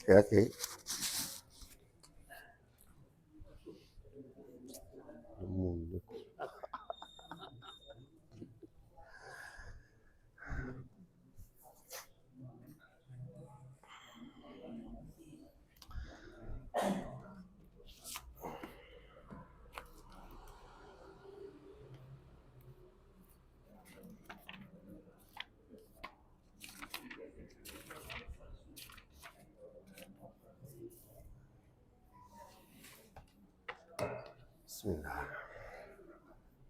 Oke. Bismillah.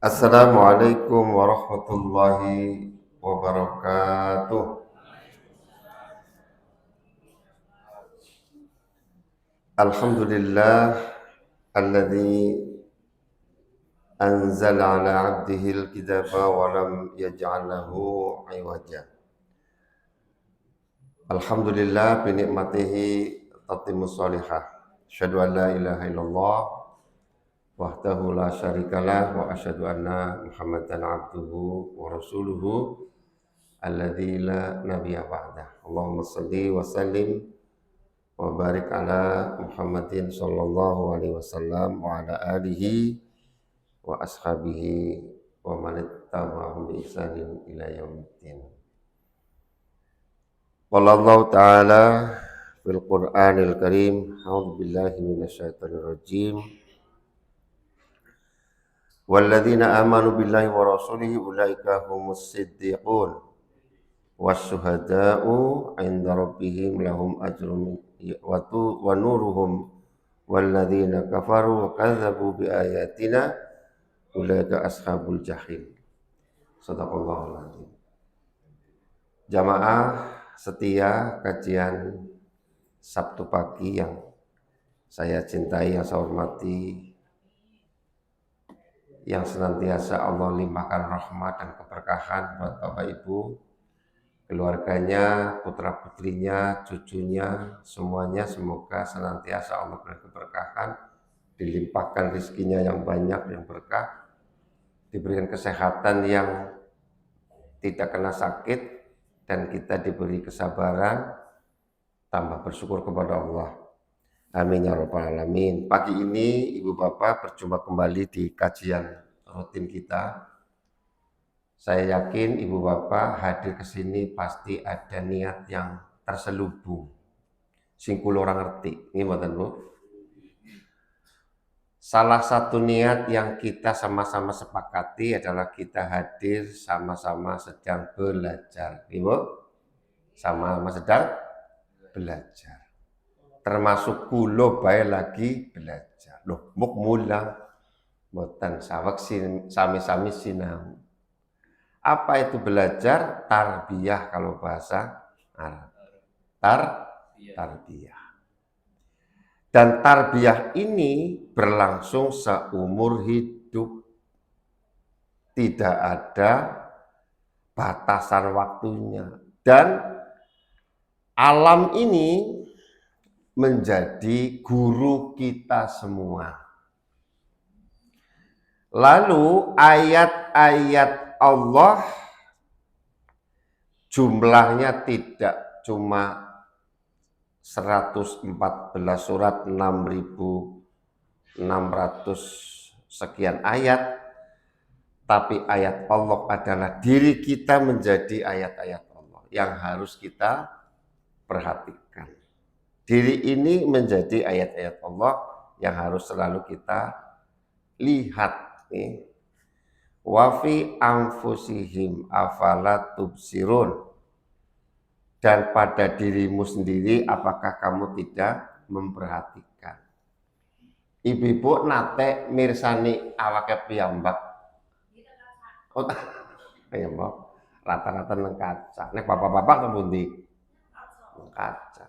Assalamualaikum warahmatullahi wabarakatuh. Alhamdulillah alladzi anzala ala 'abdihi al-kitaba wa lam yaj'al lahu 'iwaja. Alhamdulillah bi ni'matihi tatimmus shalihah. Asyhadu an la ilaha illallah wahdahu la syarikalah wa asyhadu anna Muhammadan abduhu wa rasuluhu alladzi la nabiyya ba'dah. Allahumma shalli wa sallim wa barik ala Muhammadin sallallahu alaihi wasallam wa ala alihi wa ashabihi wa man ittaba'ahum bi ihsanin ila yaumiddin. Qala Allah ta'ala fil Qur'anil Karim, a'udzu billahi minasyaitonir rajim. Walladzina amanu billahi wa rasulihi ulaika humus siddiqun wasyuhada'u 'inda rabbihim lahum ajrun wa nuruhum walladzina kafaru wa kadzdzabu bi ayatina ulaika ashabul jahim. Shadaqallahul adzim. Jamaah setia kajian Sabtu pagi yang saya cintai, yang saya hormati, yang senantiasa Allah limpahkan rahmat dan keberkahan buat Bapak Ibu, keluarganya, putra putrinya, cucunya, semuanya semoga senantiasa Allah beri keberkahan, dilimpahkan rezekinya yang banyak, yang berkah, diberikan kesehatan yang tidak kena sakit, dan kita diberi kesabaran, tambah bersyukur kepada Allah. Amin ya rabbal alamin. Pagi ini Ibu Bapak berjumpa kembali di kajian rutin kita. Saya yakin Ibu Bapak hadir ke sini pasti ada niat yang terselubung. Sing kula ora ngerti. Nggih mboten Bu? Salah satu niat yang kita sama-sama sepakati adalah kita hadir sama-sama sedang belajar. Ibu, sama-sama sedang belajar. Termasuk kula bae lagi belajar. Loh, muk mulang mboten saweg sami-sami sinau. Apa itu belajar? Tarbiyah kalau bahasa Arab. Tarbiyah. Dan tarbiyah ini berlangsung seumur hidup. Tidak ada batasan waktunya. Dan alam ini menjadi guru kita semua. Lalu ayat-ayat Allah jumlahnya tidak cuma 114 surat, 6.600 sekian ayat, tapi ayat Allah adalah diri kita menjadi ayat-ayat Allah yang harus kita perhatikan. Diri ini menjadi ayat-ayat Allah yang harus selalu kita lihat. Wa fi anfusihim afala tubsirun. Dan pada dirimu sendiri apakah kamu tidak memperhatikan? Ibu-ibu nate mirsani awake piyambak. Oh, piyambak rata-rata nang kaca. Nek bapak-bapak kemundi kaca.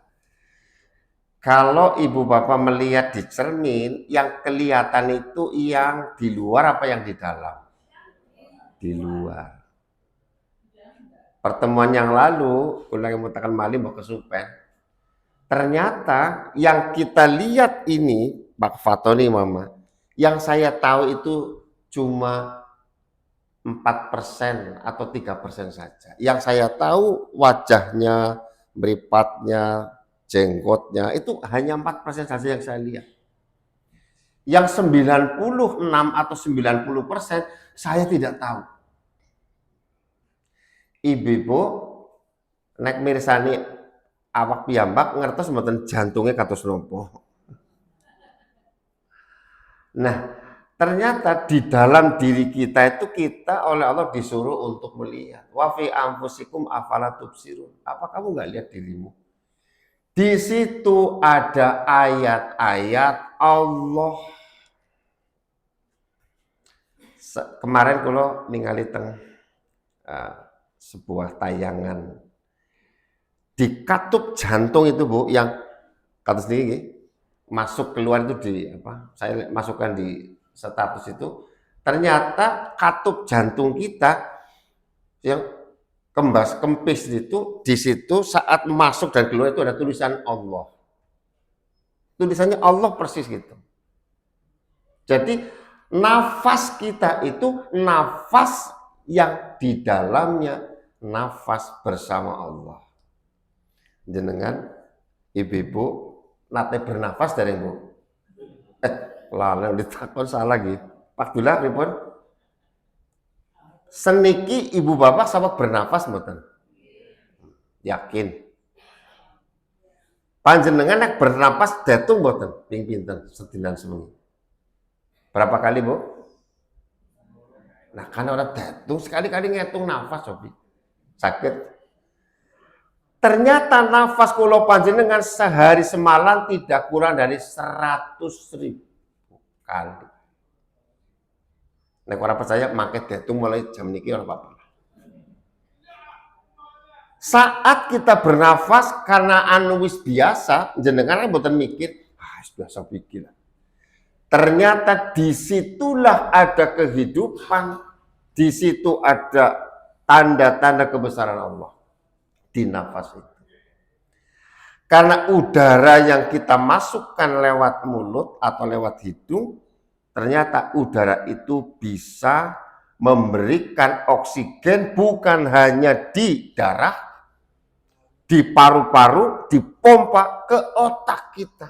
Kalau ibu bapak melihat di cermin, yang kelihatan itu yang di luar apa yang di dalam? Di luar. Pertemuan yang lalu, ulang yang mengatakan mali mau kesupen. Ternyata yang kita lihat ini, Pak Fatoni Mama, yang saya tahu itu cuma 4% atau 3% saja. Yang saya tahu wajahnya, mripatnya, jenggotnya, itu hanya 4% saja yang saya lihat. Yang 96 atau 90% saya tidak tahu. Ibu-ibu nek mirsani awak piyambak ngertos mboten jantungnya kados nopo. Nah, ternyata di dalam diri kita itu kita oleh Allah disuruh untuk melihat. Wa fi anfusikum afala tubsirun. Apa kamu nggak lihat dirimu? Di situ ada ayat-ayat Allah. Kemarin kalau ningali teng sebuah tayangan di katup jantung itu Bu, yang kata sendiri masuk keluar itu di apa? Saya masukkan di status itu. Ternyata katup jantung kita yang kembas kempis itu di situ saat masuk dan keluar itu ada tulisan Allah. Tulisannya Allah persis gitu. Jadi nafas kita itu nafas yang di dalamnya nafas bersama Allah. Jenengan ibu-ibu nate bernafas dari Bu. Lalang ditakon salah gitu. Pak Dullah pripun? Seniki ibu bapak sama bernafas mboten? Yakin. Panjenengan nek bernafas datung mboten? Ping pinten sedinan sewengi. Berapa kali Bu? Nah kan orang datung sekali-kali ngitung nafas Sobi. Sakit. Ternyata nafas kula panjenengan sehari semalam tidak kurang dari 100.000 kali. Nek ora percaya maket datung mulai jam niki ora apa-apa. Saat kita bernafas karena anu wis biasa, jenengan mboten mikir, biasa pikir. Ternyata disitulah ada kehidupan, di situ ada tanda-tanda kebesaran Allah di nafas itu. Karena udara yang kita masukkan lewat mulut atau lewat hidung, ternyata udara itu bisa memberikan oksigen bukan hanya di darah, di paru-paru, dipompa ke otak kita.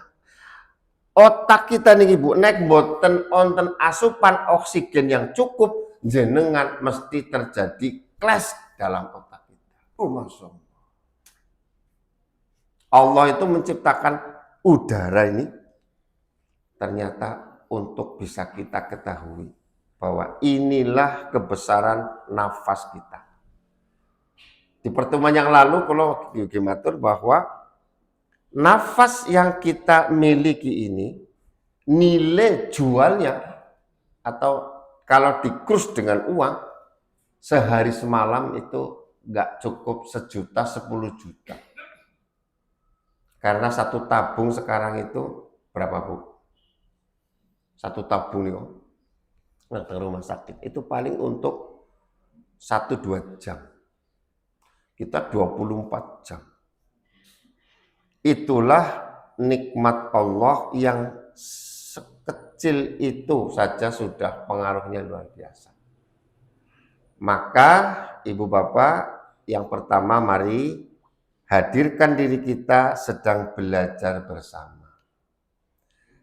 Otak kita nih Ibu, nek boten onten asupan oksigen yang cukup, jenengan mesti terjadi clash dalam otak kita. Masya Allah. Allah itu menciptakan udara ini ternyata untuk bisa kita ketahui bahwa inilah kebesaran nafas kita. Di pertemuan yang lalu kalau dimatur bahwa nafas yang kita miliki ini nilai jualnya atau kalau dikurus dengan uang sehari semalam itu nggak cukup 1 juta 10 juta. Karena satu tabung sekarang itu berapa Bu? Satu tabung nih ke rumah sakit itu paling untuk 1-2 jam. Kita 24 jam. Itulah nikmat Allah yang sekecil itu saja sudah pengaruhnya luar biasa. Maka ibu bapak yang pertama mari hadirkan diri kita sedang belajar bersama.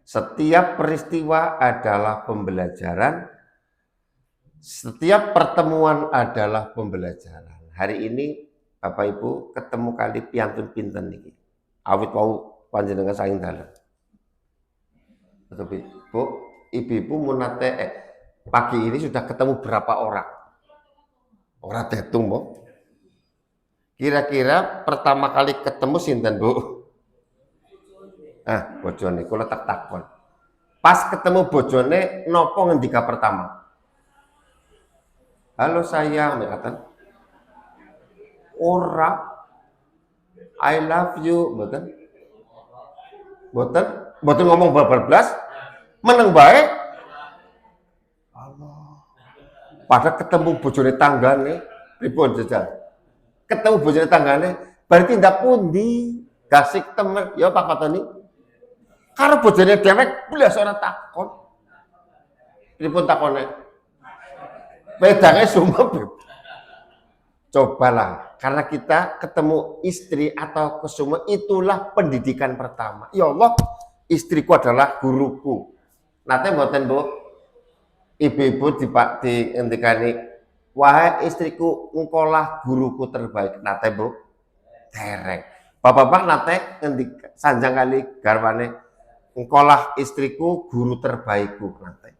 Setiap peristiwa adalah pembelajaran, setiap pertemuan adalah pembelajaran. Hari ini Bapak Ibu ketemu kali piantun pinten niki. Awit wau panjenengan saking dalan. Betul Bu, ibu-ibu munate pagi ini sudah ketemu berapa orang? Orang tetung Bu. Kira-kira pertama kali ketemu sinten Bu? Bojone kula tak takon. Pas ketemu bojone nopo ngendika pertama? Halo sayang, mekaten. Ora I love you, boten ngomong bablas, meneng bae. Allah. Padahal ketemu bojone tanggane, pripun jajal? Ketemu bojone tanggane, berarti ndak pundi, gasik temen, ya Pak Fatoni. Karo bojone dewek blas ora takon. Pripun takone? Wedange sumpah. Cobalah, karena kita ketemu istri atau kesuma, itulah pendidikan pertama. Ya Allah, istriku adalah guruku. Nanti mboten Bu, ibu-ibu dihentikan, wahai istriku, engkaulah guruku terbaik. Nate Bu, derek. Bapak-bapak nate ngendik sanjang kali garwane, engkaulah istriku, guru terbaikku. Nate.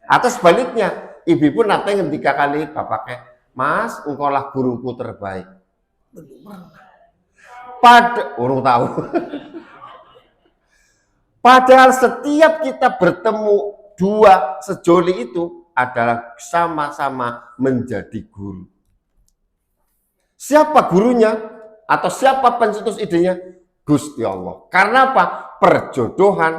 Atau sebaliknya, ibu-ibu nate ngendika kali bapaknya, Mas, engkaulah guruku terbaik. Urung tahu. Padahal setiap kita bertemu dua sejoli itu adalah sama-sama menjadi guru. Siapa gurunya atau siapa pencetus idenya? Gusti Allah. Karena apa? Perjodohan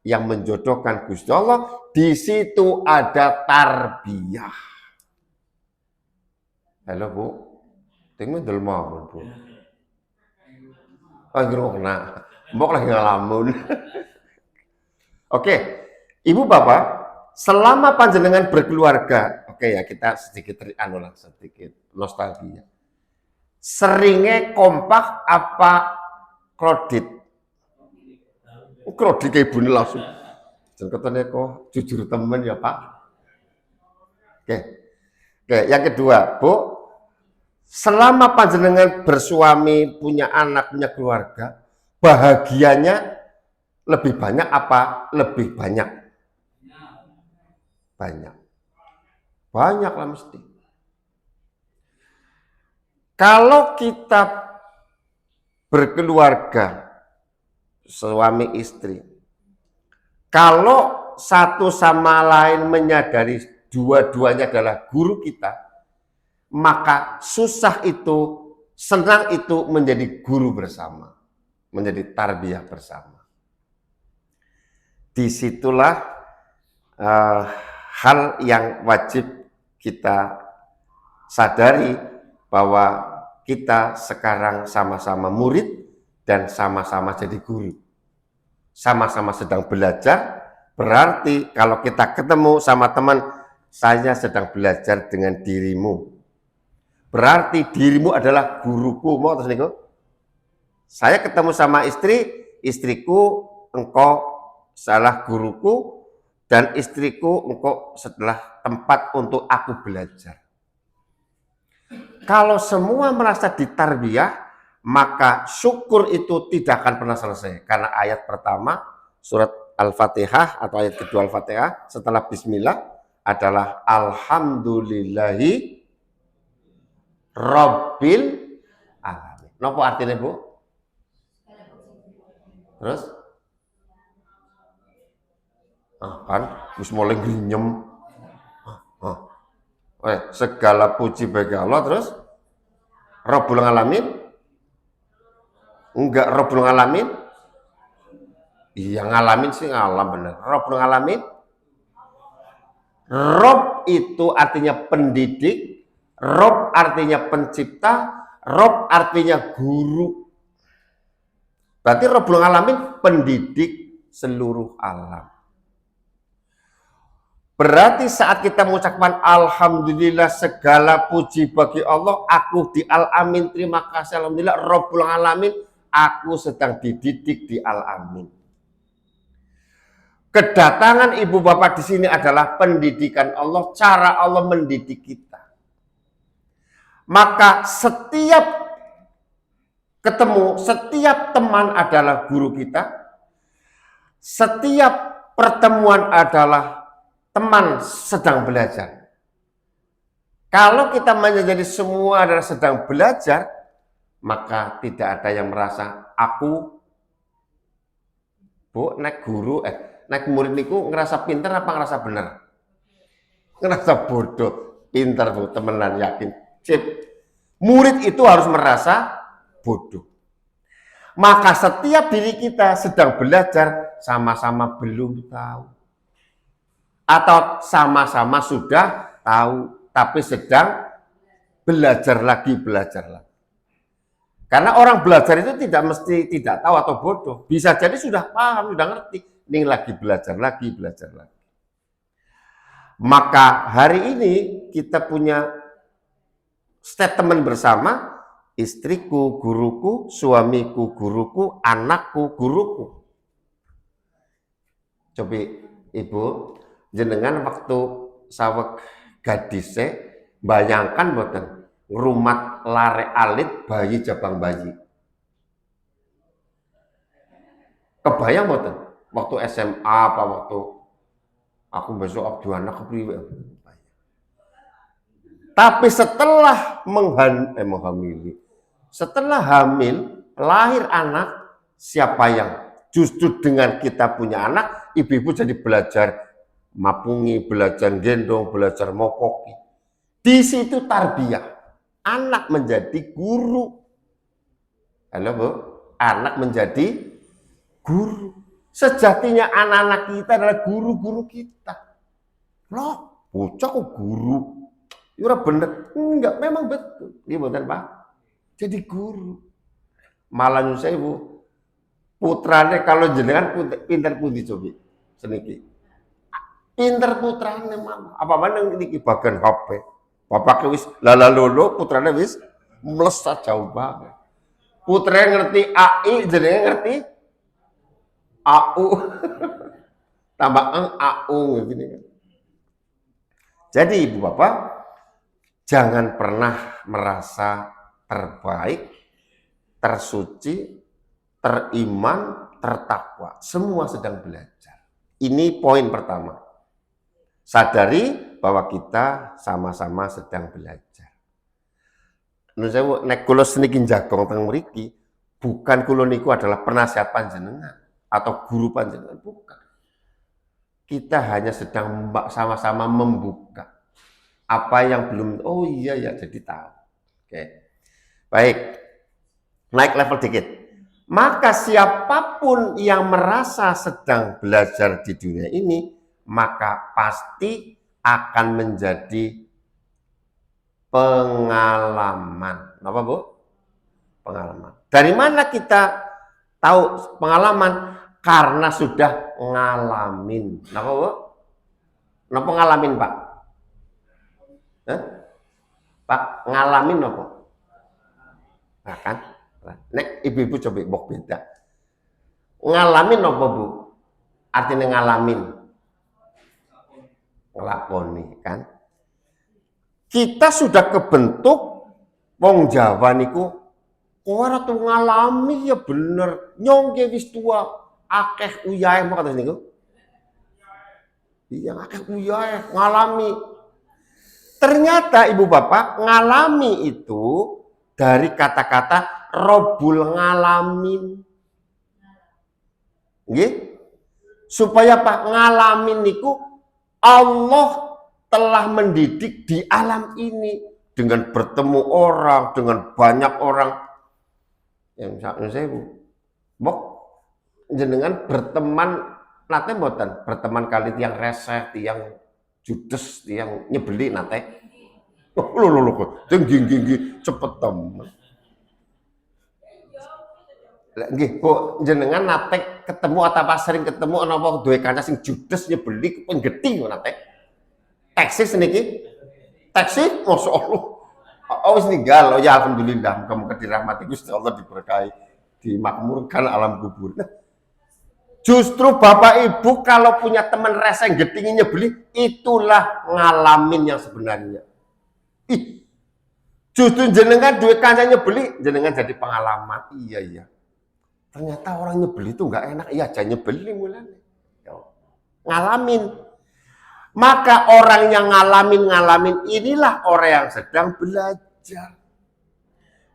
yang menjodohkan Gusti Allah, di situ ada tarbiyah. Halo Bu, tinggal dulu mau Bu. Oh kena, mbok lagi ngalamun. Oke, Ibu Bapak, selama panjenengan berkeluarga, oke ya kita sedikit sedikit nostalgia. Seringnya kompak apa kredit? Kredit kayak bunyi langsung. Jangan katanya kok jujur temen ya Pak. Oke, yang kedua Bu, selama panjenengan bersuami, punya anak, punya keluarga, bahagianya lebih banyak apa? Lebih banyak. Banyak. Banyak lah mesti. Kalau kita berkeluarga, suami istri, kalau satu sama lain menyadari dua-duanya adalah guru kita, maka susah itu, senang itu menjadi guru bersama, menjadi tarbiyah bersama. Disitulah hal yang wajib kita sadari, bahwa kita sekarang sama-sama murid dan sama-sama jadi guru. Sama-sama sedang belajar, berarti kalau kita ketemu sama teman, saya sedang belajar dengan dirimu. Berarti dirimu adalah guruku. Mau terus niku? Saya ketemu sama istriku, engkau salah guruku, dan istriku engkau setelah tempat untuk aku belajar. Kalau semua merasa ditarbiyah, maka syukur itu tidak akan pernah selesai. Karena ayat pertama surat Al-Fatihah atau ayat kedua Al-Fatihah setelah bismillah adalah alhamdulillahi rabbil alamin. Napa artinya Bu? Terus? Kan wis mulai grinyem. Segala puji bagi Allah, terus Rabbul Alamin? Enggak, Rabbul Alamin? Iya, ngalamin sih ngalam bener. Rabbul Alamin? Rob itu artinya pendidik, Rob artinya pencipta, Rob artinya guru. Berarti Rabbul Alamin pendidik seluruh alam. Berarti saat kita mengucapkan alhamdulillah segala puji bagi Allah, aku di Al-Amin, terima kasih alhamdulillah Rabbul Alamin, aku sedang dididik di Al-Amin. Kedatangan ibu bapak di sini adalah pendidikan Allah, cara Allah mendidik kita. Maka setiap ketemu, setiap teman adalah guru kita, setiap pertemuan adalah teman sedang belajar. Kalau kita menjadi semua adalah sedang belajar, maka tidak ada yang merasa aku, Bu, naik guru, naik murid niku ngerasa pinter apa ngerasa bener? Ngerasa bodoh, pinter Bu, temenan yakin. Cip. Murid itu harus merasa bodoh. Maka setiap diri kita sedang belajar, sama-sama belum tahu. Atau sama-sama sudah tahu, tapi sedang belajar lagi. Karena orang belajar itu tidak mesti tidak tahu atau bodoh. Bisa jadi sudah paham, sudah ngerti. Ini lagi belajar lagi. Maka hari ini kita punya statement bersama, istriku guruku, suamiku guruku, anakku guruku. Coba ibu, jenengan waktu saweg gadise, bayangkan mboten ngrumat lare alit bayi jabang bayi. Kebayang mboten waktu SMA apa waktu aku besok abdu anak kepriwe. Tapi setelah menghamili, setelah hamil, lahir anak, siapa yang justru dengan kita punya anak, ibu-ibu jadi belajar mapungi, belajar gendong, belajar mopoki. Di situ tarbiyah, anak menjadi guru. Halo Bu, anak menjadi guru. Sejatinya anak-anak kita adalah guru-guru kita. Loh, bocah kok guru? Ya bener, enggak, memang betul. Iya betul Pak. Jadi guru. Malah saya Bu, putrane kalau jenengan pinter pundi cobi seniki. Pinter putrane mama. Apa mana niki bagian HP. Bapak wis lala lolo, putrane wis melesat jauh banget. Putrane ngerti AI, jenengan ngerti AU. Tambah AU gini kan. Jadi Ibu Bapak, jangan pernah merasa terbaik, tersuci, teriman, tertakwa. Semua sedang belajar. Ini poin pertama. Sadari bahwa kita sama-sama sedang belajar. Nek kula seniki jagong teng mriki, bukan kula niku adalah penasihat panjenengan atau guru panjenengan, bukan. Kita hanya sedang sama-sama membuka apa yang belum, oh iya ya, jadi tahu. Oke. Baik. Naik level dikit. Maka siapapun yang merasa sedang belajar di dunia ini, maka pasti akan menjadi pengalaman. Apa Bu? Pengalaman. Dari mana kita tahu pengalaman? Karena sudah ngalamin. Kenapa Bu? Kenapa ngalamin Pak? Pak, ngalamin apa? Nah kan? Nek ibu-ibu coba bok beda. Ngalamin apa Bu? Artinya ngalamin. Ngelakoni kan? Kita sudah kebentuk wong Jawa niku ora tuh ngalami ya bener. Nyongke wis tua akeh uyahe apa kata niku? Iya akeh uyahe ngalami. Ternyata Ibu Bapak ngalami itu dari kata-kata robul ngalamin. Nggih? Supaya Pak ngalamin niku Allah telah mendidik di alam ini dengan bertemu orang, dengan banyak orang. Yang saya bok jenengan berteman nate mboten, berteman kali tiang reseh, tiang judes, tiang nyebeli nate. Lho kok tinggi cepet temen. Nggih, Bu, jenengan nate ketemu atau pas sering ketemu ana apa duwe kanca sing judes nyebeli penggeti nate. Taksi seniki. Taksi masyaallah. Oh wis ninggal. Oh ya alhamdulillah, muga-muga dirahmati Gusti Allah, diberkahi, dimakmurkan alam kubur. Nah, justru Bapak Ibu kalau punya teman rese geting nyebeli, itulah ngalamin yang sebenarnya. Ih, justru jenengan duit kancanya beli, jenengan jadi pengalaman. Iya. Ternyata orang nyebeli itu nggak enak. Iya, aja nyebeli mulanya. Ngalamin. Maka orang yang ngalamin inilah orang yang sedang belajar.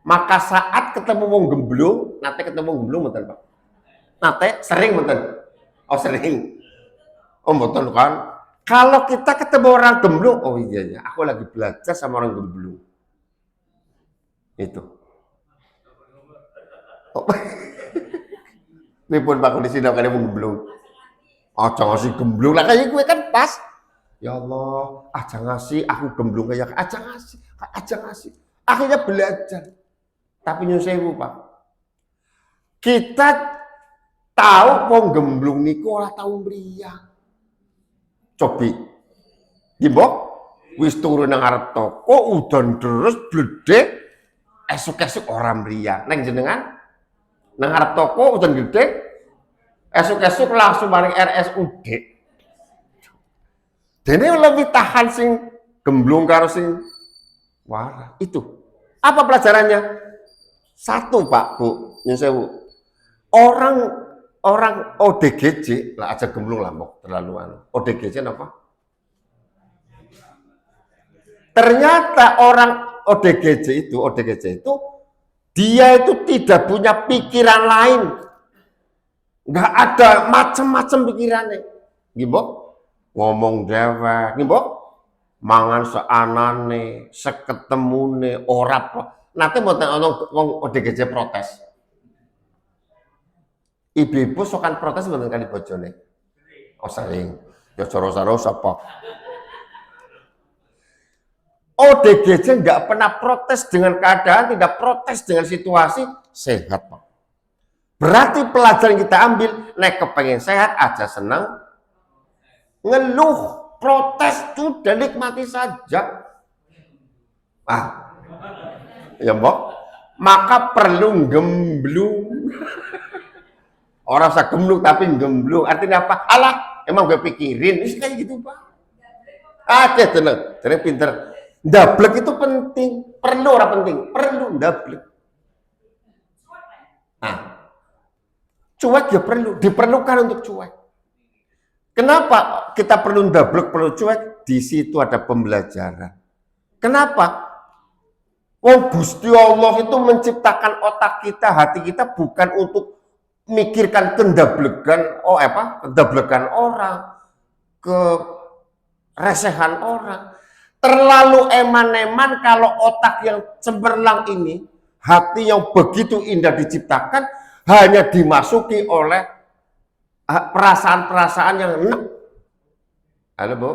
Maka saat ketemu wong gemblung, nate ketemu wong gemblung betul Pak. Nate sering betul. Oh sering. Oh betul kan. Kalau kita ketemu orang gemblung, oh iya, aku lagi belajar sama orang gemblung. Itu. Oh. Ini pun Pak kondisi dong kalian gemblung. Oh jangan sih gemblung lah kayak gue kan pas. Ya Allah, aja ngasih, aku gemblung kayak aja ngasih. Akhirnya belajar. Tapi nyusewu Pak. Kita tahu wong gemblung niku ora tahu mriyang. Cobi. Gimbok? Wis turu nang arep toko udan deres bledek esuk-esuk ora mriyang. Neng jenengan nang arep toko udan gede esuk-esuk langsung maring RSUD. Dene lebih tahan sing gemblung karo sing waras. Itu. Apa pelajarannya? Satu, Pak, Bu, nyun sewu. Orang ODGJ lah aja gemblung lah mau terlaluan. ODGJ apa? Ternyata orang ODGJ itu dia itu tidak punya pikiran lain. Nggak ada macam-macam pikirannya. Gimbo? Ngomong dewek, gimbo? Mangan seanane, seketemune, ora. Nanti mau ngomong ODGJ protes. Ibu-ibu sokan protes mboten kali bojone. Oh sering. Ya cara-cara sapa. ODGJ nggak pernah protes dengan keadaan, tidak protes dengan situasi, sehat, Pak. Berarti pelajaran kita ambil, nek kepengen sehat aja senang, ngeluh, protes sudah nikmati saja. Ya Mbok, maka perlu gemblung. Orang usah gemblung tapi gemblung. Artinya apa? Alah, emang gue pikirin. Ini kayak gitu, Pak. Tenang. Jadi pinter. Ndablek itu penting. Perlu orang penting. Perlu ndablek. Cuek ya perlu. Diperlukan untuk cuek. Kenapa kita perlu ndablek, perlu cuek? Di situ ada pembelajaran. Kenapa? Gusti Allah itu menciptakan otak kita, hati kita bukan untuk mikirkan kendablekan kendablekan orang, keresehan orang. Terlalu eman-eman kalau otak yang cemerlang ini, hati yang begitu indah diciptakan hanya dimasuki oleh perasaan-perasaan yang enak. Halo Bu,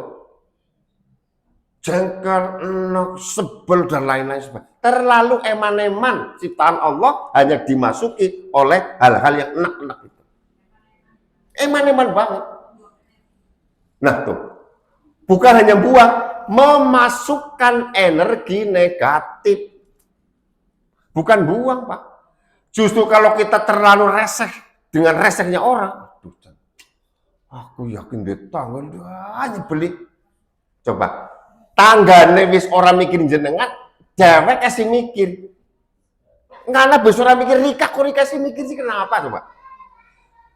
jengkel, enak, sebel dan lain-lain sebagainya. Terlalu eman-eman ciptaan Allah hanya dimasuki oleh hal-hal yang enak-enak itu. Eman-eman banget. Nah tuh, bukan hanya buang, memasukkan energi negatif. Bukan buang, Pak. Justru kalau kita terlalu reseh dengan resehnya orang, aku yakin dia tanggal aja beli. Coba, tanggane wis orang mikirin jenengan, dewek kasih mikir. Ngana bos orang mikir Rika kasih mikir sih kenapa coba?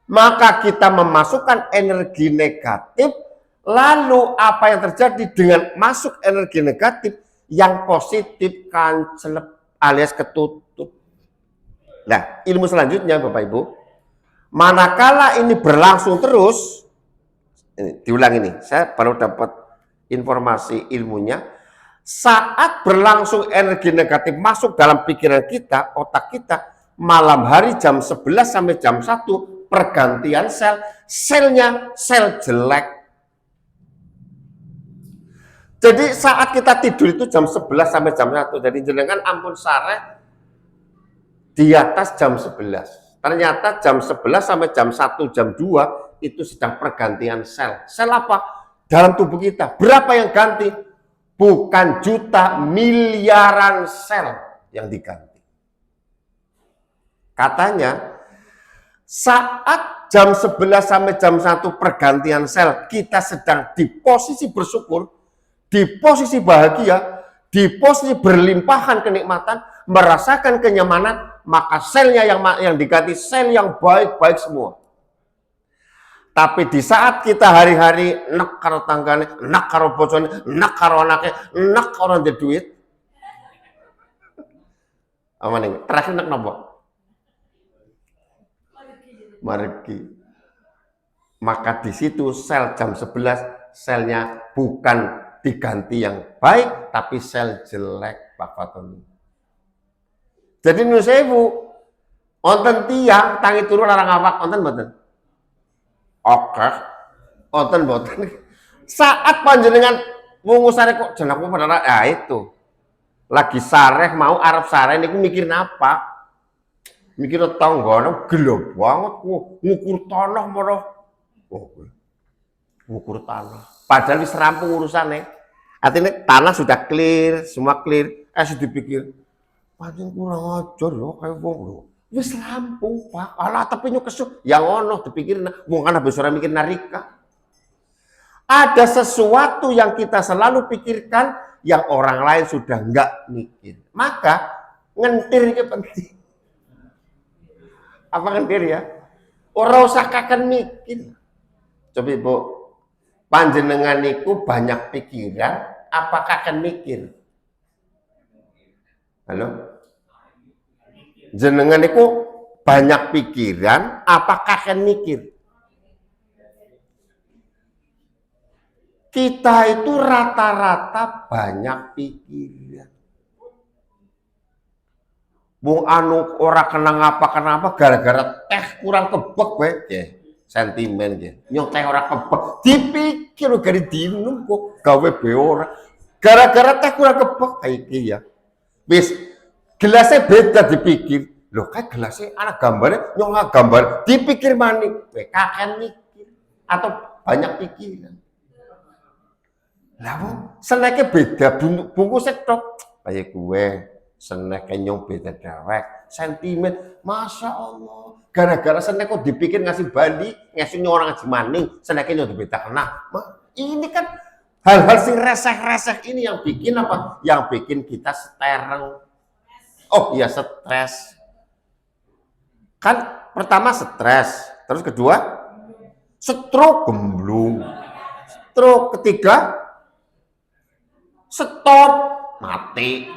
Maka kita memasukkan energi negatif, lalu apa yang terjadi dengan masuk energi negatif yang positif kancelep alias ketutup. Nah, ilmu selanjutnya Bapak Ibu, manakala ini berlangsung terus, ini diulang ini, saya baru dapat informasi ilmunya. Saat berlangsung energi negatif masuk dalam pikiran kita, otak kita, malam hari jam 11 sampai jam 1 pergantian sel, selnya sel jelek. Jadi saat kita tidur itu jam 11 sampai jam 1, jadi jenengan ampun sare di atas jam 11. Ternyata jam 11 sampai jam 1, jam 2 itu sedang pergantian sel. Sel apa? Dalam tubuh kita. Berapa yang ganti? Bukan juta, miliaran sel yang diganti. Katanya, saat jam 11 sampai jam 1 pergantian sel, kita sedang di posisi bersyukur, di posisi bahagia, di posisi berlimpahan kenikmatan, merasakan kenyamanan, maka selnya yang diganti sel yang baik-baik semua. Tapi di saat kita hari-hari nak karo tanggane, nak karo bojone, nak karo anaknya, nak karo ndek duit. Apa nih? Terakhir nak napa? Margi. Maka di situ sel jam 11 selnya bukan diganti yang baik, tapi sel jelek, Pak Fatoni. Jadi nu sewu, wonten tiyang tangi turu larang awak, wonten mboten? Oke, wonten mboten. Saat panjenengan wungu sare kok jeneng aku padahal itu. Lagi sareh mau arep sareh niku mikirin apa? Mikir tanggane gelo banget ngukur tanah marah. Oh, ngukur tanah. Padahal wis rampung urusane. Artinya tanah sudah clear, semua clear. Dipikir, pancen kurang ajar ya kayak wong lho. Wis rampung, Pak. Alah tapi nyuk kesuk. Yang ono dipikir wong kan habis ora mikir narika. Ada sesuatu yang kita selalu pikirkan yang orang lain sudah enggak mikir. Maka ngentir itu penting. Apa ngentir ya? Ora usah kaken mikir. Coba Ibu, panjenengan niku banyak pikiran, apakah akan mikir? Halo? Jenengan niku banyak pikiran, apakah akan mikir? Kita itu rata-rata banyak pikiran. Bung anu ora kenang apa kenapa gara-gara teh kurang kebek we, sentimen ya. Nyong teh ora kebek, dipikir gari dinum kok gawe be ora. Gara-gara teh kurang kebek iki ya. Wis gelasnya beda dipikir. Loh kan gelasnya anak gambarnya nyong nggak gambar, dipikir maning, kaken mikir atau banyak pikiran. Lah seneknya beda, bungkusnya tok kayak kue, seneknya nyong beda dewek, sentimen, masya Allah. Gara-gara senek kok dipikir ngasih balik, ngasih orang ngaji maning, seneknya nyong beda kena. Ini kan hal-hal sing reseh-reseh ini yang bikin apa? Yang bikin kita stereng. Oh iya stres. Kan pertama stres, terus kedua stroke gemblung, stroke ketiga stop mati.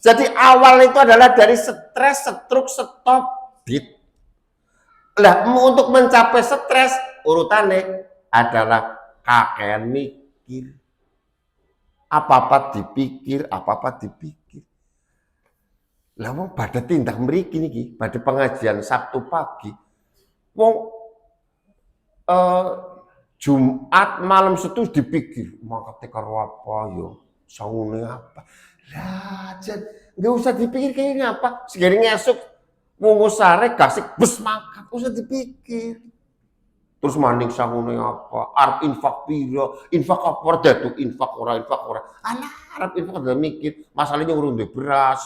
Jadi awal itu adalah dari stres, stroke, stop, dit. Lah untuk mencapai stres urutannya adalah kakean mikir. Apa-apa dipikir, apa-apa dipikir. Lah wong pada tindak mriki niki, pada pengajian Sabtu pagi. Wong Jumat malam Setu dipikir, mangkate karo apa yo, saune apa. Lah jan nggak usah dipikir kayaknya apa. Segini ngesuk wong sare gasik bus mangkat, usah dipikir. Terus maning saune apa, arep infak piro, infak apa dadu infak ora. Alah arep infak udah mikir, masalahnya urung duwe beras.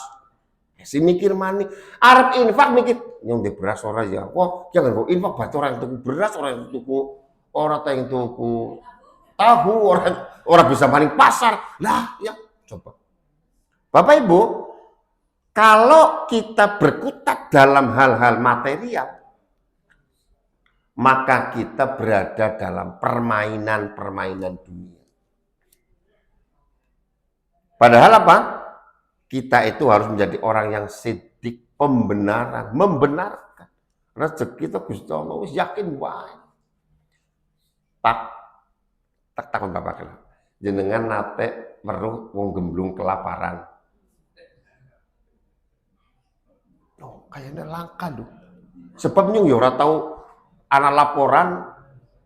Si mikir maning, arep infak mikir, nyong duwe beras ora ya. Wah, jangan kok infak batu orang tuku beras, orang tuku orang yang tuku tahu, orang bisa maning pasar. Lah, ya coba. Bapak Ibu, kalau kita berkutat dalam hal-hal material, maka kita berada dalam permainan-permainan dunia. Padahal apa? Kita itu harus menjadi orang yang sidik, pembenaran, membenarkan. Rezeki itu Gusti Allah wis yakin wae. Tak takon bapak kena. Jenengan nate weruh wong gemblung kelaparan. Oh, kayaknya langka lho. Sebab nyung ya ora tahu ana laporan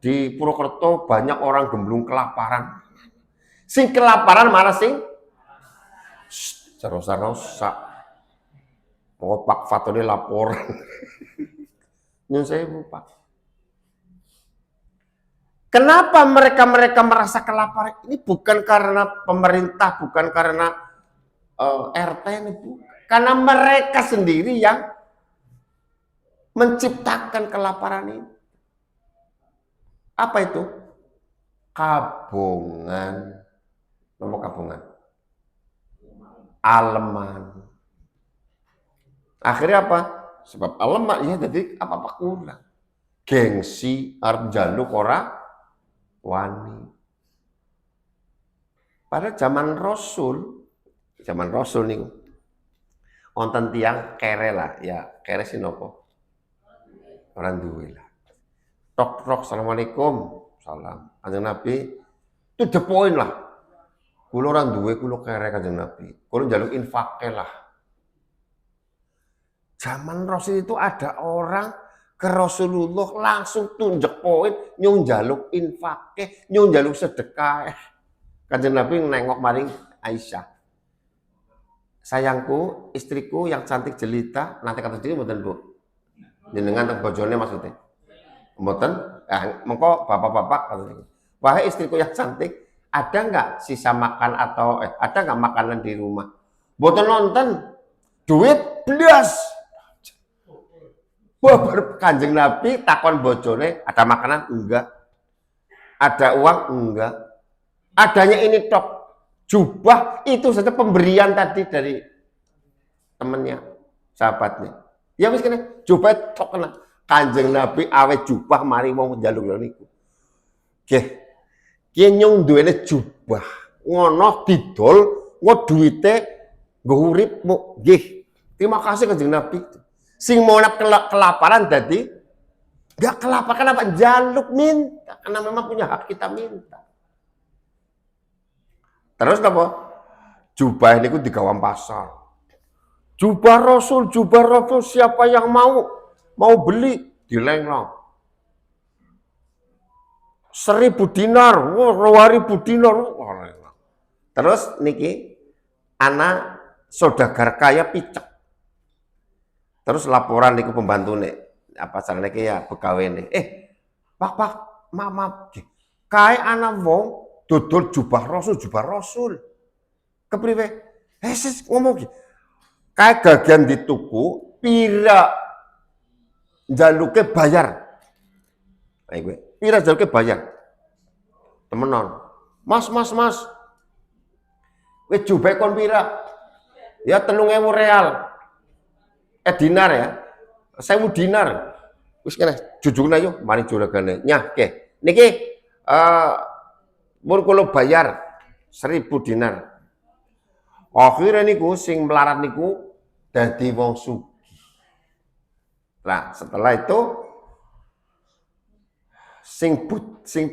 di Purwokerto banyak orang gemblung kelaparan. Sing kelaparan mana sing? Rosa. Mau Pak Fatoni laporan. Nyun saya Pak. Kenapa mereka merasa kelaparan? Ini bukan karena pemerintah, bukan karena RT ini, bukan. Karena mereka sendiri yang menciptakan kelaparan ini. Apa itu? Kabongan. Nomor kabongan. Aleman. Akhirnya apa? Sebab aleman ya jadi apa-apa kurang. Gengsi arep njaluk ora wani. Pada zaman Rasul nih, wonten tiang kere lah, ya kere sinopo, orang duwe lah. Tok, assalamualaikum, salam. Kanjeng Nabi, itu the point lah. Kulo orang duwe, kulo kere kanjeng Nabi. Kulo njaluk infake lah. Zaman Rasul itu ada orang ke Rasulullah langsung tunjuk poin, nyung jaluk infake, nyung jaluk sedekah. Kanjeng Nabi nengok maring Aisyah. Sayangku, istriku yang cantik jelita, nanti kata jadi mboten Bu. Jenengan teng bojone maksudnya. Mboten, mengko bapak-bapak katanya. Wahai istriku yang cantik, ada nggak sisa makan atau ada nggak makanan di rumah? Boten nonton, duit belas. Babar Kanjeng Nabi takon bojone, ada makanan? Enggak. Ada uang? Enggak. Adanya ini tok, jubah itu saja pemberian tadi dari temennya, sahabatnya. Ya wis kene, jubah tok kena. Kanjeng Nabi awet jubah mari wong njaluk niku. Nggih. Ki nyung duwene jubah, ngono didol, nggo duwite nggo uripmu. Nggih. Terima kasih Kanjeng Nabi. Sing mau kelaparan dadi gak kelaparan, kenapa jaluk minta, karena memang punya hak kita minta. Terus apa? Jubah niku digawam pasar. Jubah Rasul, siapa yang mau beli dilenglong. 1.000 dinar, 2.000 dinar. Terus niki anak saudagar kaya picek. Terus laporan niku pembantu nih, apa caranya ya pegawai nih. Pak, maaf. Kae anak wong dodol jubah Rasul. Kepriwe? Sis ngomong iki. Kae gagian di tuku, pira jaluke bayar. Pira jaluke bayar. Temenan. Mas. Wis jubah kon pira? Ya 3.000 real. Dinar ya. 1.000 dinar. Wis kene jujugna yo mari juragane. Nyah ke. Niki mun kula bayar 1.000 dinar. Akhirnya niku sing melarat niku dadi wong sugih. Nah, setelah itu sing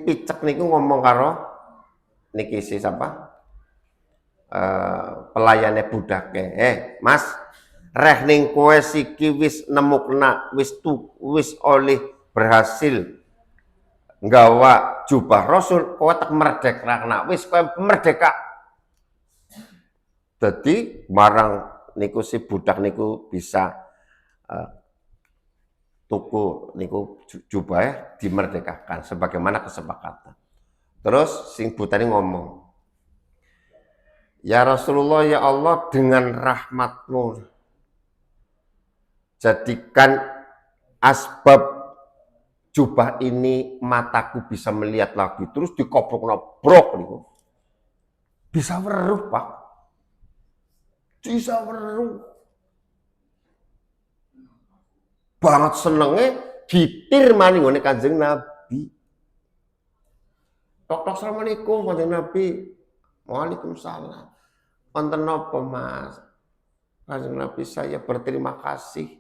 picek niku ngomong karo niki si siapa? Pelayane budake. Mas, reh ning kowe siki wis nemukna, wis oleh berhasil nggawa jubah Rasul, kowe tak merdekna, wis kowe merdeka. Jadi marang niku si budak niku bisa tuku niku jubah dimerdekakan sebagaimana kesepakatan. Terus sing buta ini ngomong, ya Rasulullah, ya Allah, dengan rahmatmu jadikan asbab jubah ini mataku bisa melihat lagi. Terus dikoprok-koprok niku. Bisa weruh, Pak. Bisa weruh. Banget senenge gitir maning ngene Kanjeng Nabi. Tok assalamualaikum Kanjeng Nabi. Waalaikumsalam. Wonten napa, Mas? Kanjeng Nabi, saya berterima kasih.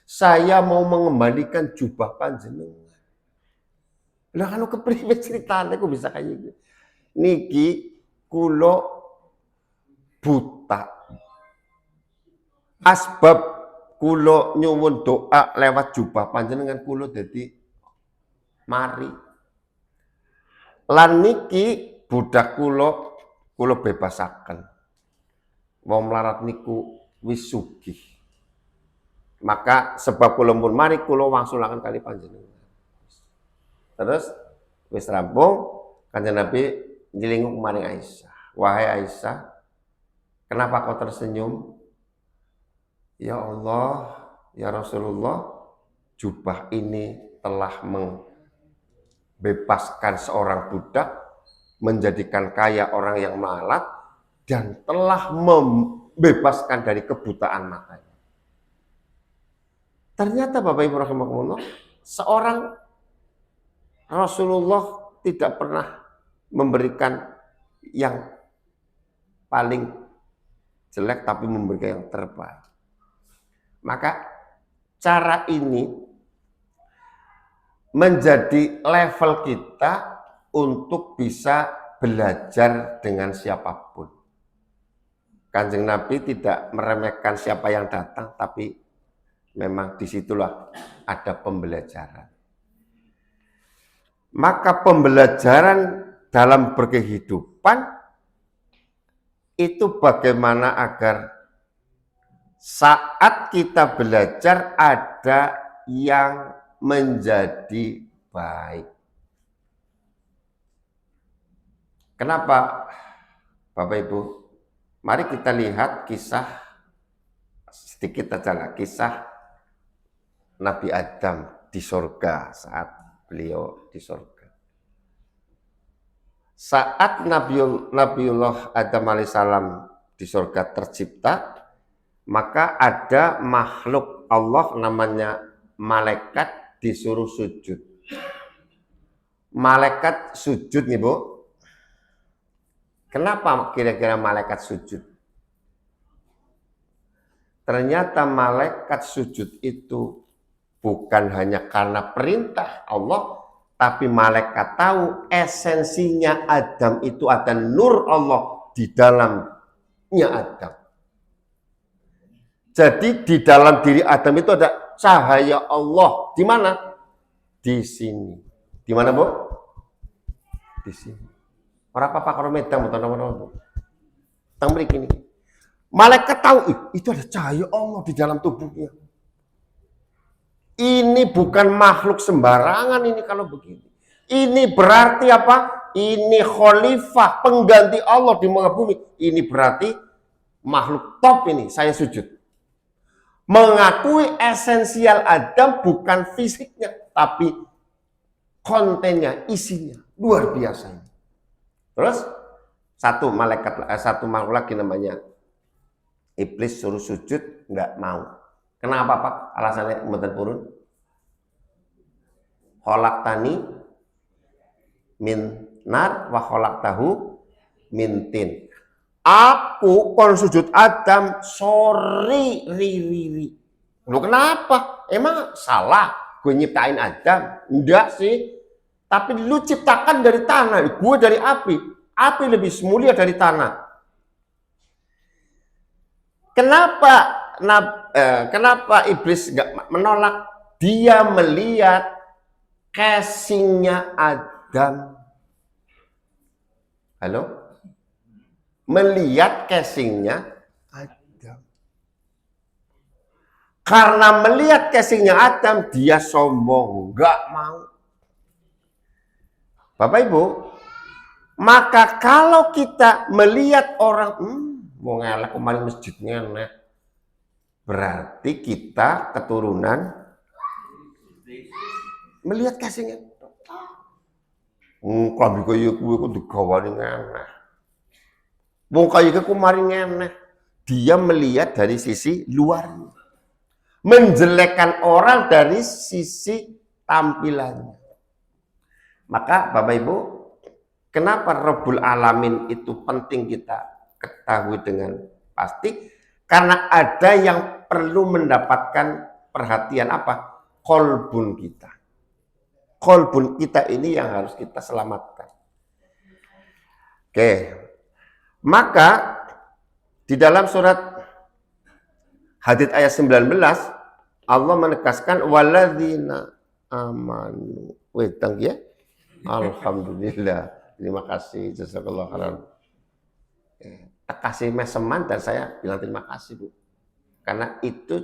Saya mau mengembalikan jubah panjenengan. Lah kan kepriwe ceritane kok bisa kayak gitu. Niki kula buta. Asbab kula nyuwun doa lewat jubah panjenengan kula dadi mari. Lan niki budak kula bebasaken. Wong melarat niku wis sugih. Maka sebab kula pun mari kula wangsulaken kali panjenengan. Terus wis rampung, Kanjeng Nabi njilinguk maring Aisyah. Wahai Aisyah, kenapa kau tersenyum? Ya Allah, ya Rasulullah, jubah ini telah membebaskan seorang budak, menjadikan kaya orang yang melarat, dan telah membebaskan dari kebutaan matanya. Ternyata Bapak Ibu rahimakumullah, seorang Rasulullah tidak pernah memberikan yang paling jelek, tapi memberikan yang terbaik. Maka cara ini menjadi level kita untuk bisa belajar dengan siapapun. Kanjeng Nabi tidak meremehkan siapa yang datang, tapi memang disitulah ada pembelajaran. Maka pembelajaran dalam berkehidupan itu bagaimana agar saat kita belajar ada yang menjadi baik. Kenapa Bapak Ibu? Mari kita lihat kisah sedikit aja lah, kisah Nabi Adam di surga saat beliau di surga. Saat Nabiullah Adam alaihissalam di surga tercipta, maka ada makhluk Allah namanya malaikat disuruh sujud. Malaikat sujud nih Bu. Kenapa kira-kira malaikat sujud? Ternyata malaikat sujud itu bukan hanya karena perintah Allah, tapi malaikat tahu esensinya Adam itu ada nur Allah di dalamnya Adam. Jadi di dalam diri Adam itu ada cahaya Allah. Di mana? Di sini. Di mana Bu? Di sini. Orang apa kalau medang betul. Tang mriki ini. Malaikat tahu itu ada cahaya Allah di dalam tubuhnya. Ini bukan makhluk sembarangan ini kalau begini. Ini berarti apa? Ini khalifah, pengganti Allah di muka bumi. Ini berarti makhluk top ini, saya sujud. Mengakui esensial Adam bukan fisiknya, tapi kontennya, isinya. Luar biasa ini. Terus satu makhluk lagi namanya iblis suruh sujud, nggak mau. Kenapa Pak? Alasannya mboten purun. Khalaqtani min nar wa khalaqtahu min tin. Aku kon sujud Adam sorry ri. Lu kenapa? Emang salah gue nyiptain Adam? Enggak sih. Tapi lu ciptakan dari tanah, gue dari api. Api lebih mulia dari tanah. Kenapa iblis nggak menolak? Dia melihat casingnya Adam. Halo? Melihat casingnya Adam. Karena melihat casingnya Adam, dia sombong, nggak mau. Bapak Ibu, maka kalau kita melihat orang, mau ngelak kemarin masjidnya, berarti kita keturunan melihat casingnya. Klambi kaya kuwi kok digawani ngeneh. Wong kaya iki kemarin ngeneh. Dia melihat dari sisi luarnya. Menjelekkan orang dari sisi tampilannya. Maka Bapak Ibu, kenapa Rabbul Alamin itu penting kita ketahui dengan pasti? Karena ada yang perlu mendapatkan perhatian apa? Kolbun kita. Kolbun kita ini yang harus kita selamatkan. Oke. Maka di dalam surat Hadid ayat 19 Allah menegaskan waladzina amanu. Wedang ya. Alhamdulillah. Terima kasih jazakallahu khairan. Kasih meseman dan saya bilang terima kasih Bu. Karena itu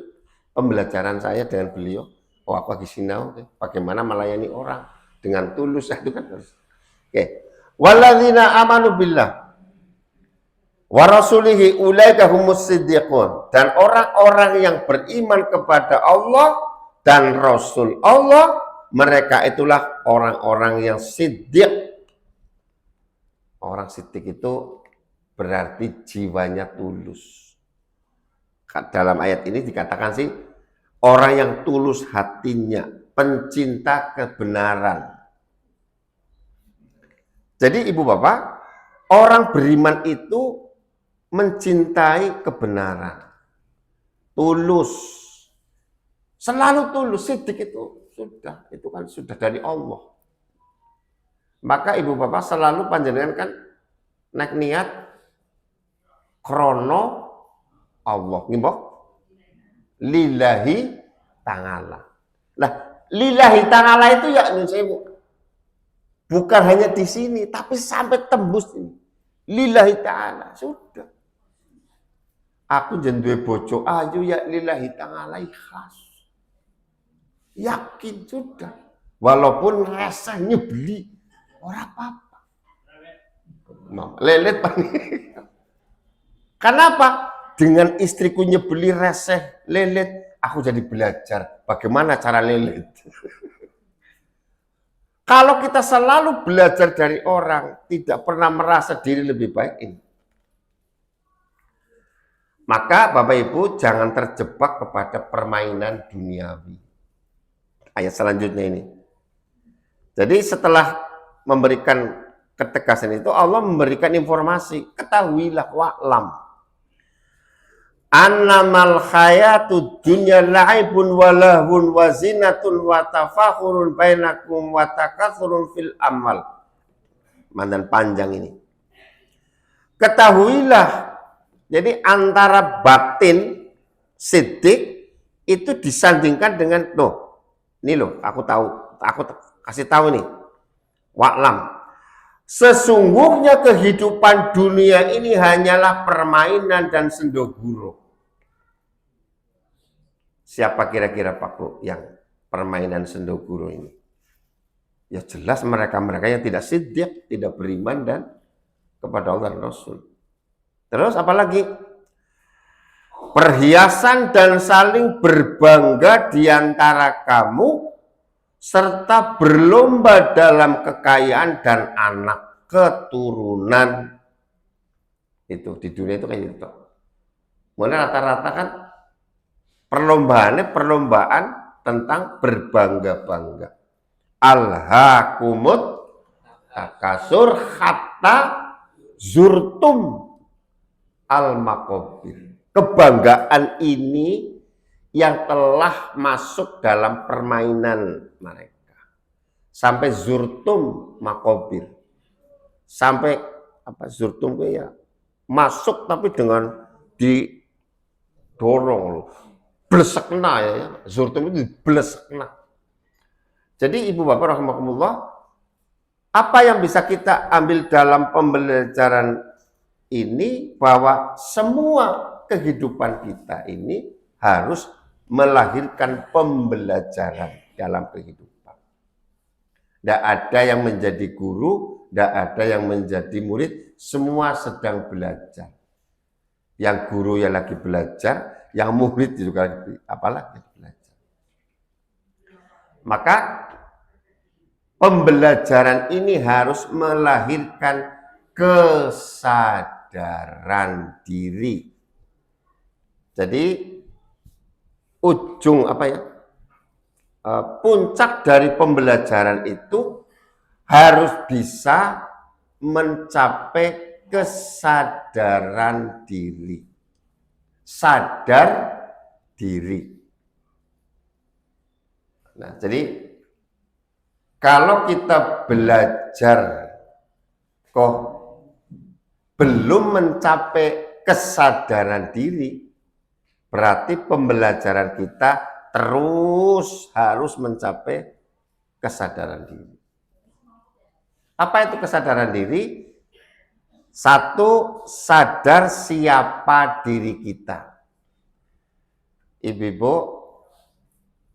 pembelajaran saya dengan beliau. Oh aku lagi sinau, bagaimana melayani orang dengan tulus itu kan harus. Oke. Walladzina amanu billah wa rasulihi ulaika humus siddiqun. Dan orang-orang yang beriman kepada Allah dan Rasul Allah, mereka itulah orang-orang yang siddiq. Orang siddiq itu berarti jiwanya tulus. Dalam ayat ini dikatakan sih orang yang tulus hatinya, pencinta kebenaran. Jadi Ibu Bapak, orang beriman itu mencintai kebenaran. Tulus. Selalu tulus, siddiq itu kan sudah dari Allah. Maka Ibu Bapak selalu panjenengan kan nek niat krono Allah, ngimbok lillahi ta'ala. Nah, lillahi ta'ala itu ya bukan hanya di sini, tapi sampai tembus ini. Lillahi ta'ala, sudah. Aku jenduwe bojo ayu ya lillahi ta'ala ikhlas. Yakin sudah. Walaupun rasa nyebeli, ora apa-apa. Lelet Pak. Kenapa? Dengan istriku nyebeli reseh lelet, aku jadi belajar bagaimana cara lelet. Kalau kita selalu belajar dari orang, tidak pernah merasa diri lebih baik ini. Maka Bapak Ibu jangan terjebak kepada permainan duniawi. Ayat selanjutnya ini. Jadi setelah memberikan ketegasan itu, Allah memberikan informasi, ketahuilah wa'lam annamal hayatud dunya la'ibun wa lahun wa zinatun wa tafakhurun bainakum wa takathurun fil amal. Mandan panjang ini. Ketahuilah, jadi antara batin siddiq itu disandingkan dengan ini loh, aku kasih tahu nih. Wa'lam, sesungguhnya kehidupan dunia ini hanyalah permainan dan sendoguro. Siapa kira-kira Pak Bro yang permainan sendoguro ini? Ya jelas mereka-mereka yang tidak siddiq, tidak beriman dan kepada Allah dan Rasul. Terus apalagi? Perhiasan dan saling berbangga di antara kamu serta berlomba dalam kekayaan dan anak keturunan. Itu di dunia itu kayak gitu. Mulai rata-rata kan perlombaan tentang berbangga-bangga. Alhaakumut takasur hatta zurtum al-maqabir. Kebanggaan ini yang telah masuk dalam permainan mereka. Sampai zurtum maqabir. Sampai zurtum itu ya masuk tapi dengan didorong, blesekna ya. Zurtum itu blesekna. Jadi Ibu Bapak rahimakumullah, apa yang bisa kita ambil dalam pembelajaran ini, bahwa semua kehidupan kita ini harus melahirkan pembelajaran dalam kehidupan. Tidak ada yang menjadi guru, tidak ada yang menjadi murid, semua sedang belajar. Yang guru yang lagi belajar, yang murid juga apalagi belajar. Maka pembelajaran ini harus melahirkan kesadaran diri. Jadi ujung puncak dari pembelajaran itu harus bisa mencapai kesadaran diri. Sadar diri. Nah, jadi kalau kita belajar kok belum mencapai kesadaran diri, berarti pembelajaran kita terus harus mencapai kesadaran diri. Apa itu kesadaran diri? Satu, sadar siapa diri kita. Ibu-ibu,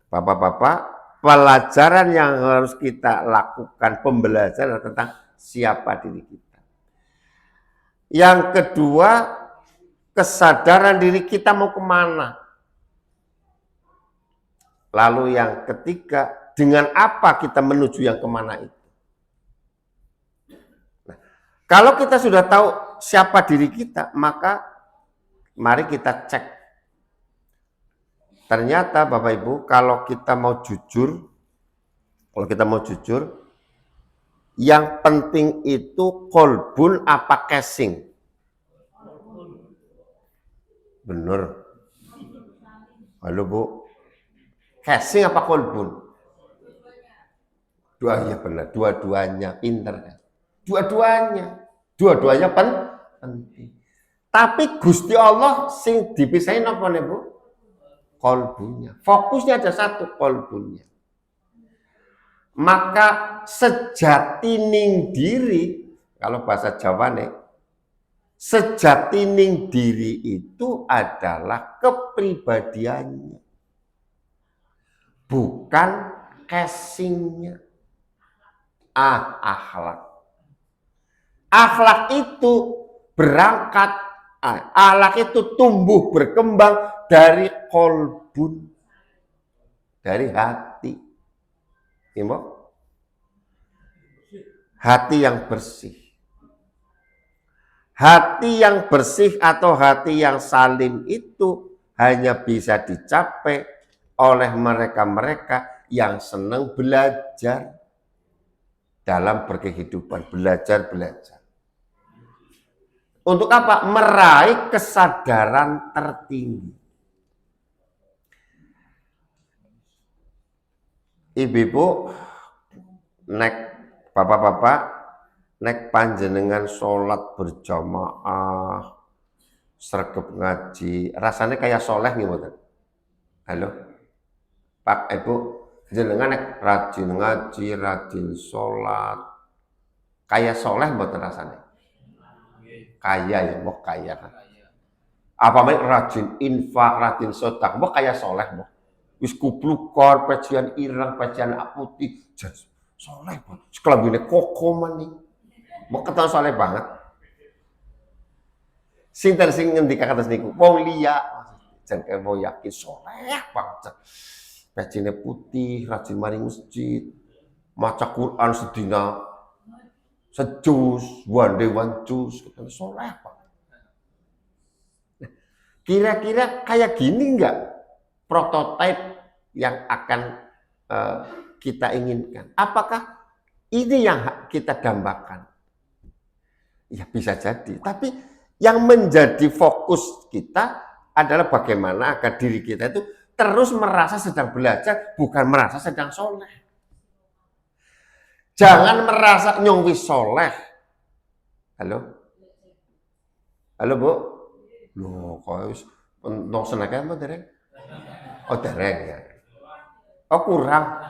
bapak-bapak, pelajaran yang harus kita lakukan, pembelajaran tentang siapa diri kita. Yang kedua, kesadaran diri kita mau kemana. Lalu yang ketiga, dengan apa kita menuju yang kemana itu. Nah, kalau kita sudah tahu siapa diri kita, maka mari kita cek. Ternyata Bapak Ibu, kalau kita mau jujur, yang penting itu kolbun apa casing? Bener. Halo Bu, casing apa kolbun? Benar, dua-duanya pinter. Dua-duanya penting. Tapi Gusti Allah sing dipisahin apa nih Bu? Kolbunya. Fokusnya ada satu, kolbunya. Maka sejatining diri, kalau bahasa Jawa nih, sejatining diri itu adalah kepribadiannya, bukan casingnya. Akhlak. Akhlak itu berangkat, akhlak itu tumbuh berkembang dari kolbun, dari hati. Hati yang bersih. Hati yang bersih atau hati yang salim itu hanya bisa dicapai oleh mereka-mereka yang senang belajar dalam berkehidupan, belajar. Untuk apa? Meraih kesadaran tertinggi. Ibu-ibu, nek bapak-bapak, nek panjenengan sholat berjamaah, sregep ngaji, rasanya kayak soleh nih, betul? Halo, Pak, Ibu, jenengan nek rajin ngaji, rajin sholat, kayak soleh betul rasanya? Kaya ya, mau kaya kan? Apa main rajin infak, rajin sedekah, mau kayak soleh mau? Wis kuplukor, pecian ireng, pecian putih, jas soleh banget. Sekelabine kokoman nih, mau ketahuan soleh banget. Sinten sing ngendika kados niku, wong liya, jangan mau yakin soleh banget. Peciannya putih, rajin mari masjid, maca Quran sedina sejus, one day one jus, soleh banget. Kira-kira kayak gini enggak prototipe yang akan kita inginkan? Apakah ini yang kita dambakan? Ya bisa jadi, tapi yang menjadi fokus kita adalah bagaimana agar diri kita itu terus merasa sedang belajar, bukan merasa sedang soleh. Jangan merasa nyongwi soleh. Halo? Halo Bu? Loh, kok nong senake apa dereng? Oh dereng ya. Oh kurang.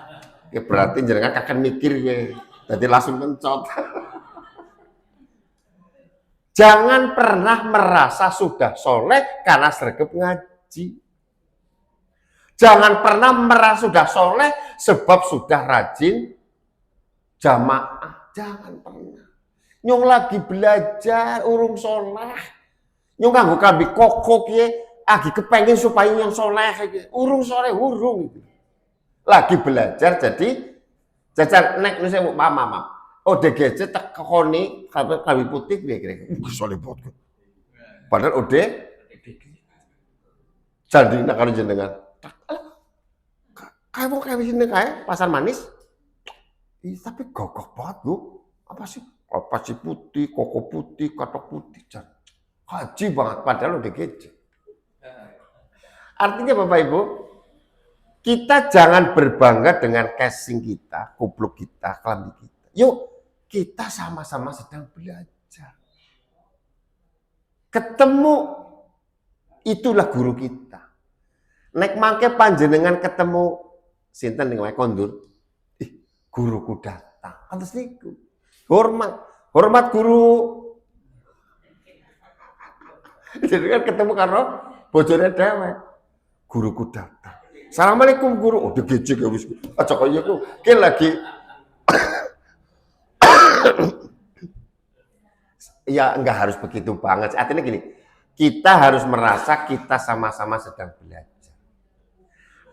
Ya berarti jenengan akan mikir ya. Jadi langsung mencot. Jangan pernah merasa sudah soleh karena sregep ngaji. Jangan pernah merasa sudah soleh sebab sudah rajin jamaah. Jangan pernah. Nyong lagi belajar urung soleh. Nyong nganggo kambi koko kiye, lagi kepengen supaya yang soleh urung soleh urung gitu. Lagi belajar jadi jajar nek nusa mama. Oh DGC tak koni kambi putih kira-kira. Soleh banget. Padahal ode jadi nak kalau jenengan. Kamu kayak sini kayak pasar manis. Tapi gagah banget Bu. Apa sih? Apa sih putih, koko putih, katok putih. Haji banget, padahal udah kece. Artinya Bapak Ibu, kita jangan berbangga dengan casing kita, kupluk kita, klambi kita. Yuk, kita sama-sama sedang belajar. Ketemu, itulah guru kita. Nek mangke panjenengan ketemu, sinten dengan kondur, guruku datang. Atas niku, hormat guru. Jadi kan ketemu karo bojone dewek. Guruku datang. Assalamualaikum guru. Oh digejek ya wis. Aja kaya ku. Ki lagi ya enggak harus begitu banget. Artinya gini, kita harus merasa kita sama-sama sedang belajar.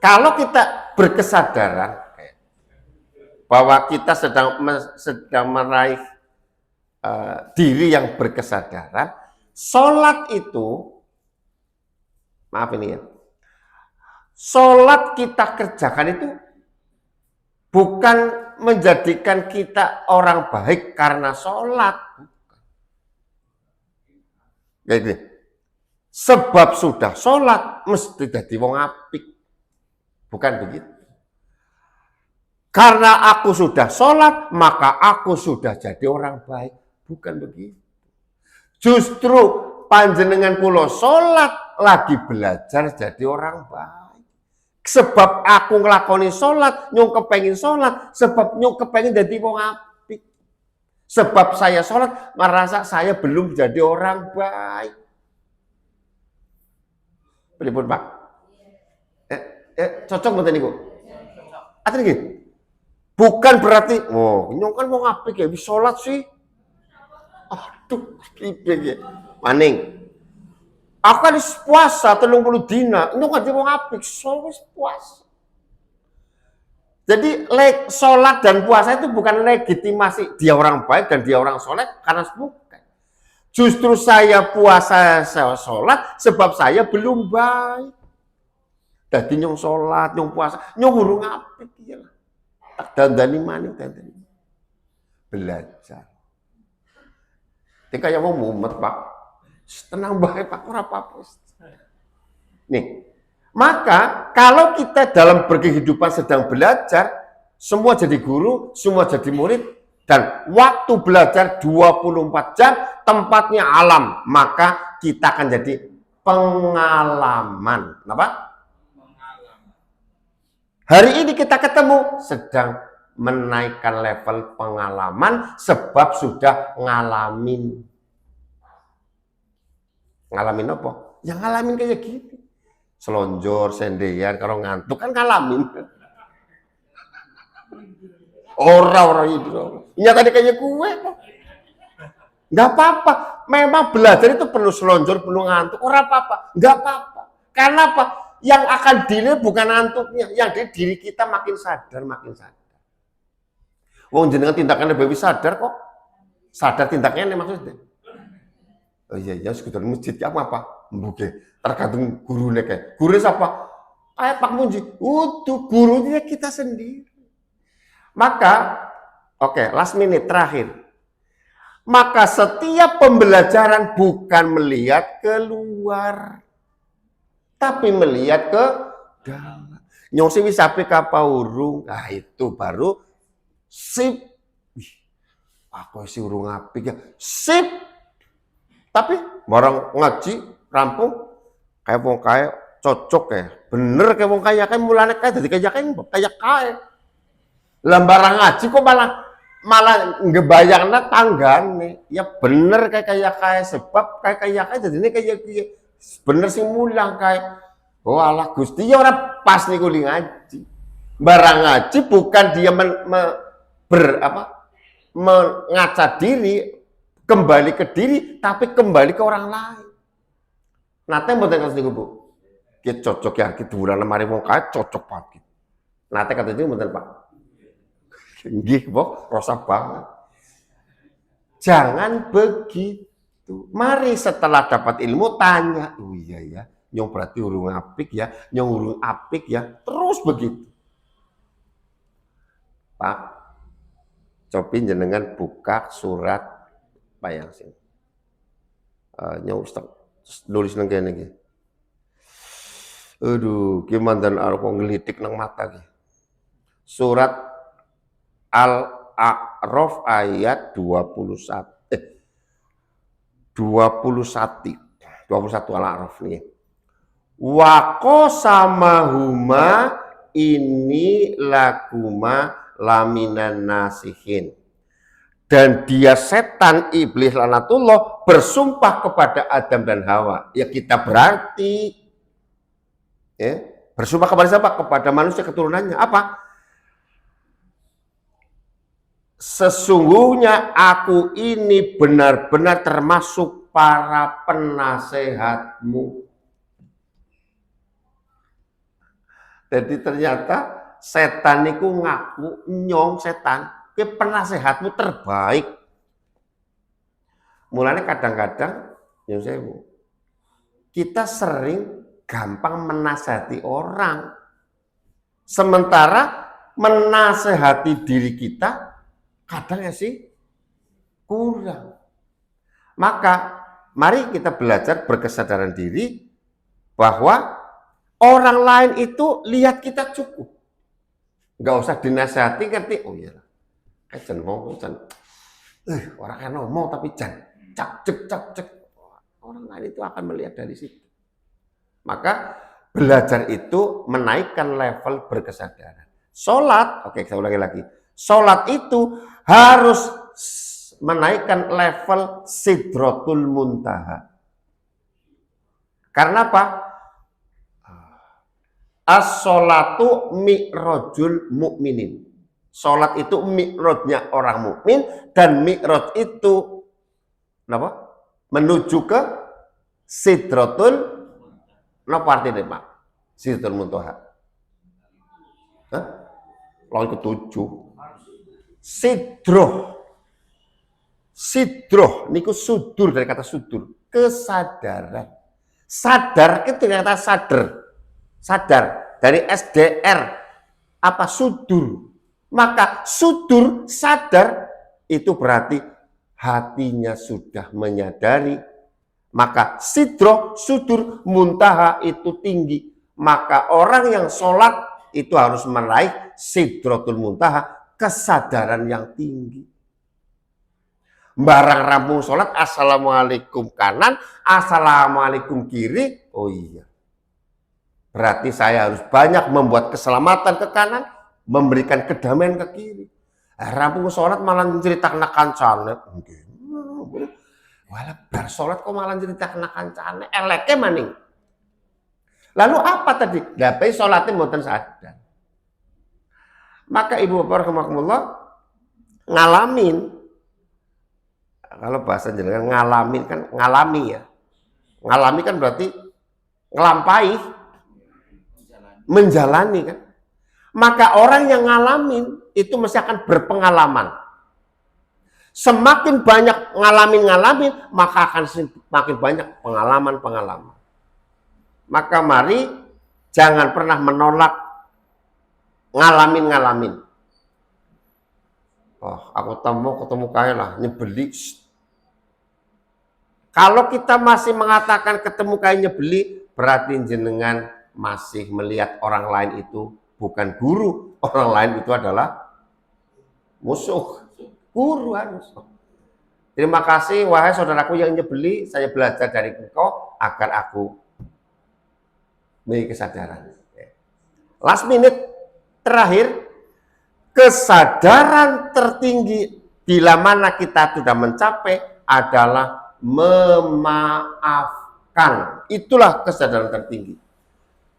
Kalau kita berkesadaran bahwa kita sedang meraih diri yang berkesadaran, sholat itu, maaf ini ya, sholat kita kerjakan itu bukan menjadikan kita orang baik karena sholat. Jadi, sebab sudah sholat, mesti jadi wong apik. Bukan begitu. Karena aku sudah sholat, maka aku sudah jadi orang baik. Bukan begitu. Justru panjenengan kula sholat lagi belajar jadi orang baik. Sebab aku ngelakoni sholat, nyong kepengin sholat, sebab nyong kepengin jadi wong apik. Sebab saya sholat, merasa saya belum jadi orang baik. Pripun Pak? Cocok betul Ibu? Artinya gini, bukan berarti, oh nyong kan wong apik ya, bisa sholat sih. Aduh, piye maning. Aku kan puasa 30 dina, itu kan wong apik, wis puasa. Jadi sholat dan puasa itu bukan legitimasi dia orang baik dan dia orang soleh karena bukan. Justru saya puasa, saya sholat sebab saya belum baik. Jadi nyong sholat, nyong puasa, nyong hurung apik ya lah. Tak dandani maning dandani. Belajar. Ini kayak mau mumet Pak. Tenang baik Pak, ora apa-apa. Nih, maka kalau kita dalam berkehidupan sedang belajar, semua jadi guru, semua jadi murid, dan waktu belajar 24 jam, tempatnya alam, maka kita akan jadi pengalaman. Kenapa? Hari ini kita ketemu sedang menaikkan level pengalaman sebab sudah ngalamin. Ngalamin apa? Yang ngalamin kayak gini. Selonjor, sendean, kalau ngantuk kan ngalamin. Orang-orang itu. Iya tadi kayak gue. Nggak apa-apa. Memang belajar itu perlu selonjor, perlu ngantuk. Orang apa-apa. Nggak apa-apa. Karena apa? Yang akan dinilai bukan ngantuknya, yang diri kita makin sadar, makin sadar. Wong jenengan tindakannya lebih sadar kok. Sadar tindakannya maksudnya. Oh iya, sekitar masjid apa? Mbuke, tergantung gurunya kayak. Guru siapa? Kayak Pak Munji. Gurunya kita sendiri. Maka, oke, last minute terakhir. Maka setiap pembelajaran bukan melihat keluar, tapi melihat ke dalam. Nyong sing wis sampe ka urung, nah itu baru sip. Aku sih urung apik ya. Sip. Tapi barang ngaji rampung kayak wong kae cocok ya. Bener kayak wong kaya kae mulane kae dadi kayak kae. Lah barang ngaji kok malah ngebayangna tanggane. Ya bener kayak kae sebab kayak dadine kayak bener sing mulang kayak oh alah Gusti ya ora pas niku li ngaji. Barang ngaji bukan dia mengaca diri, kembali ke diri, tapi kembali ke orang lain. Nate mboten kados niku Bu. Ki cocok ya ki duran mari wong kae cocok banget. Nate kata itu mboten Pak. Nggih, Bu, rasa banget. Jangan begitu. Mari setelah dapat ilmu tanya, oh iya ya, nyong berarti urung apik ya, nyong urung apik ya, terus begitu. Pak, cobi jenengan buka surat apa yang sini. Nyong nulis nang kene iki. Aduh, gimana dan aku ngelitik nang mata iki. Surat Al-A'raf ayat 21 Al-A'raf nih. Wa qasamahuma ini lakuma laminan nasihin. Dan dia setan iblis laknatullah bersumpah kepada Adam dan Hawa. Ya kita berarti ya, bersumpah kepada siapa? Kepada manusia keturunannya. Apa? Sesungguhnya aku ini benar-benar termasuk para penasehatmu. Jadi ternyata setan itu ngaku nyong setan ke penasehatmu terbaik. Mulanya kadang-kadang yang saya kita sering gampang menasehati orang, sementara menasehati diri kita kadang ya sih kurang. Maka mari kita belajar berkesadaran diri bahwa orang lain itu lihat kita cukup. Nggak usah dinasehati, ngerti? Oh iya, kayak jan ngomong, orang kan ngomong tapi jan cak. Orang lain itu akan melihat dari situ. Maka belajar itu menaikkan level berkesadaran. Sholat, oke saya ulangi lagi. Sholat itu harus menaikkan level sidratul muntaha. Karena apa? As-sholatu mi'rajul mu'minin. Sholat itu mi'rajnya orang mukmin dan mi'raj itu Napa? Menuju ke Sidratul napa artine, Pak? Sidratul Muntaha. Hah? Lawan ketujuh. Sidroh. Sidroh niku sudur, dari kata sudur, kesadaran. Sadar itu dari kata sadar. Sadar dari SDR apa sudur. Maka sudur sadar itu berarti hatinya sudah menyadari. Maka sidroh sudur muntaha itu tinggi. Maka orang yang sholat itu harus meraih sidrotul muntaha, kesadaran yang tinggi. Barang rampung sholat, assalamualaikum kanan, assalamualaikum kiri. Oh iya, berarti saya harus banyak membuat keselamatan ke kanan, memberikan kedamaian ke kiri. Rampung sholat malah menceritakan kancane. Walah bar sholat kok malah menceritakan kancane. Eleke maning. Lalu apa tadi? Dapai sholatnya mboten sadar. Maka ibu bapak rahimakumullah ngalamin. Kalau bahasa jenengan ngalamin kan ngalami ya. Ngalami kan berarti ngelampai, menjalani kan. Maka orang yang ngalamin itu mesti akan berpengalaman. Semakin banyak ngalamin, maka akan semakin banyak pengalaman-pengalaman. Maka mari jangan pernah menolak ngalamin. Oh, aku ketemu kaya lah, nyebeli. Kalau kita masih mengatakan ketemu kaya nyebeli, berarti jenengan masih melihat orang lain itu bukan guru. Orang lain itu adalah musuh. Guru harus. Terima kasih wahai saudaraku yang nyebeli, saya belajar dari engkau agar aku memiliki kesadaran. Last minute terakhir, kesadaran tertinggi bila mana kita sudah mencapai adalah memaafkan. Itulah kesadaran tertinggi.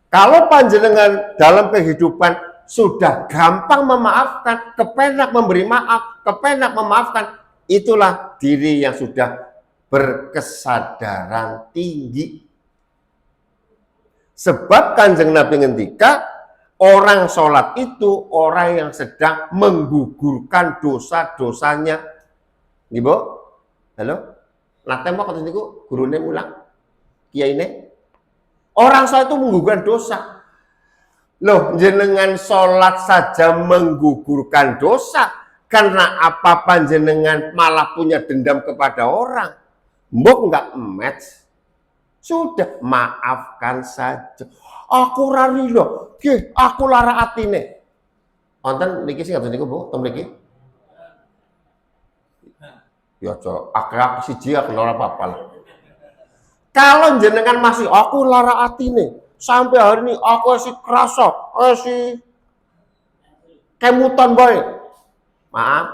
Kalau panjenengan dalam kehidupan sudah gampang memaafkan, kepenak memberi maaf, kepenak memaafkan, itulah diri yang sudah berkesadaran tinggi. Sebab Kanjeng Nabi ngendika, orang sholat itu orang yang sedang menggugurkan dosa-dosanya. Ibu, halo, nate mau ketemu niku gurune mulang, kiai ini. Orang sholat itu menggugurkan dosa. Loh, jenengan sholat saja menggugurkan dosa. Karena apa panjenengan malah punya dendam kepada orang? Mbok nggak match. Sudah, maafkan saja. Aku rari loh, aku lara atine. Onten niki sing ngoten niku Bu, teng mriki. Ya aja akeh siji aku ora apa-apa lah. Kalau jenengan masih aku lara atine, sampai hari ini aku masih kerasa, masih kemutan boy. Maaf,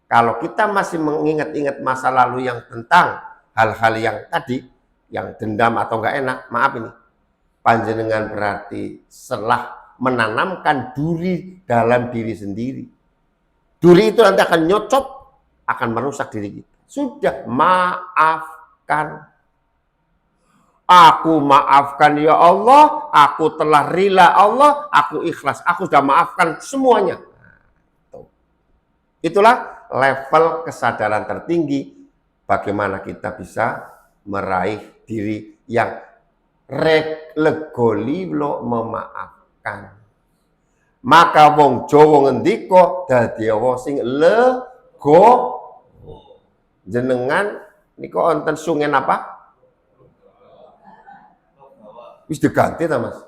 kalau kita masih mengingat-ingat masa lalu yang tentang hal-hal yang tadi, yang dendam atau enggak enak, maaf ini, panjenengan berarti setelah menanamkan duri dalam diri sendiri. Duri itu nanti akan nyocop, akan merusak diri kita. Sudah, maafkan. Aku maafkan ya Allah, aku telah rila Allah, aku ikhlas, aku sudah maafkan semuanya. Itulah level kesadaran tertinggi bagaimana kita bisa meraih diri yang legoli lo memaafkan. Maka wong Jawa ngendika dadi wong sing lego. Jenengan niku wonten sungen apa? Wis diganti ta, Mas?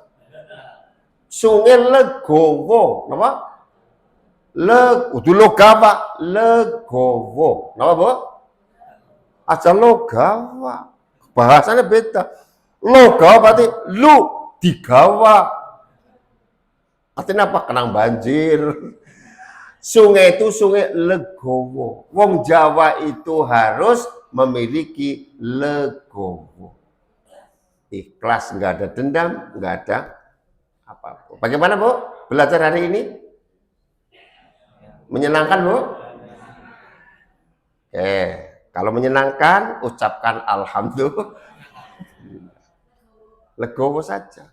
Sungen legowo, napa? Udah logawa, legowo. Napa, Bu? Aja logawa. Bahasanya beda. Logawa berarti lu digawa. Artinya apa? Kenang banjir. Sungai itu sungai legowo. Wong Jawa itu harus memiliki legowo. Ikhlas, nggak ada dendam, nggak ada apa-apa. Bagaimana Bu? Belajar hari ini? Menyenangkan Bu? Kalau menyenangkan, ucapkan alhamdulillah. Legowo saja.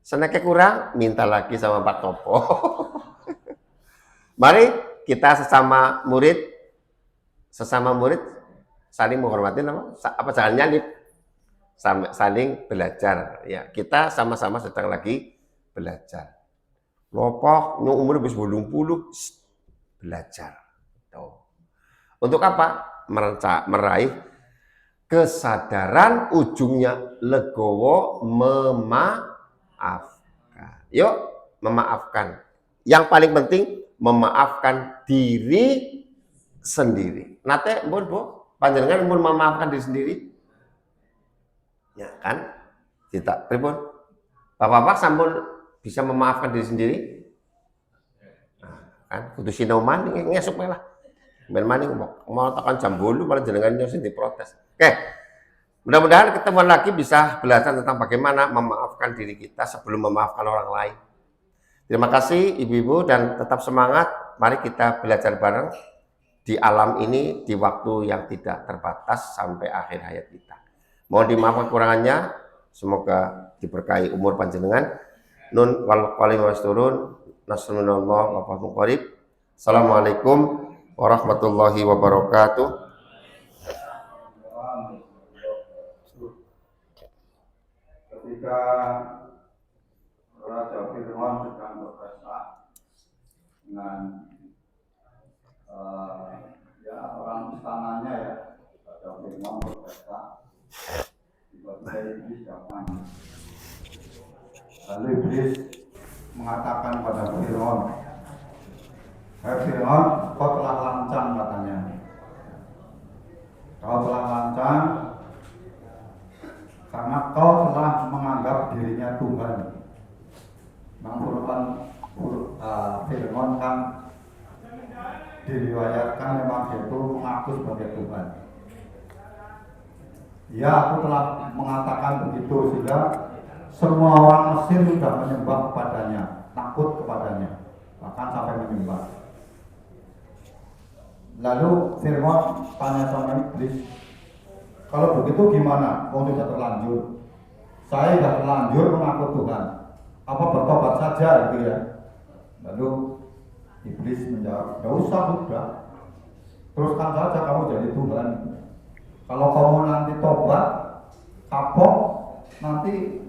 Seneknya kurang, minta lagi sama Pak Topo. Mari kita sesama murid saling menghormati apa jangan nyalip, saling belajar. Ya, kita sama-sama sedang lagi belajar. Lopok, umur habis 80, belajar. Tuh. Untuk apa? Meraih kesadaran, ujungnya legowo, memaafkan. Yuk, memaafkan. Yang paling penting memaafkan diri sendiri. Nate, Bu, panjenengan pun memaafkan diri sendiri. Ya kan? Tidak, pripun? Bapak-bapak sampun bisa memaafkan diri sendiri? Nah, kan kudu sinau maning ngesuk lah. Ben maning mau tekan jam 8 malah jenengan sing diprotes. Oke. Mudah-mudahan ketemu lagi bisa belajar tentang bagaimana memaafkan diri kita sebelum memaafkan orang lain. Terima kasih ibu-ibu dan tetap semangat. Mari kita belajar bareng di alam ini di waktu yang tidak terbatas sampai akhir hayat kita. Mohon dimaafkan kekurangannya. Semoga diberkahi umur panjenengan. Nun wal qalim wasturun. Nasrullah wa fathul qarib. Assalamualaikum warahmatullahi wabarakatuh. Ketika Raja Fir'aun sedang berpesta dengan ya orang istananya ya, Raja Fir'aun berpesta, tiba-tiba Iblis datang. Lalu Iblis mengatakan pada Fir'aun, "Hai Fir'aun, kau telah lancang," katanya. "Kau telah lancang karena kau telah menganggap dirinya Tuhan." Fir'aun kan diriwayatkan memang dia itu mengaku sebagai Tuhan. Ya, aku telah mengatakan begitu sehingga semua orang Mesir sudah menyembah kepadanya, takut kepadanya, bahkan sampai menyembah. Lalu Fir'aun tanya sama Iblis, "Kalau begitu gimana? Kau sudah terlanjur. Saya sudah terlanjur mengaku Tuhan. Apa bertobat saja gitu ya?" Lalu Iblis menjawab, "Tidak usah, sudah. Teruskan saja kamu jadi Tuhan. Kalau kamu nanti tobat, kapok, nanti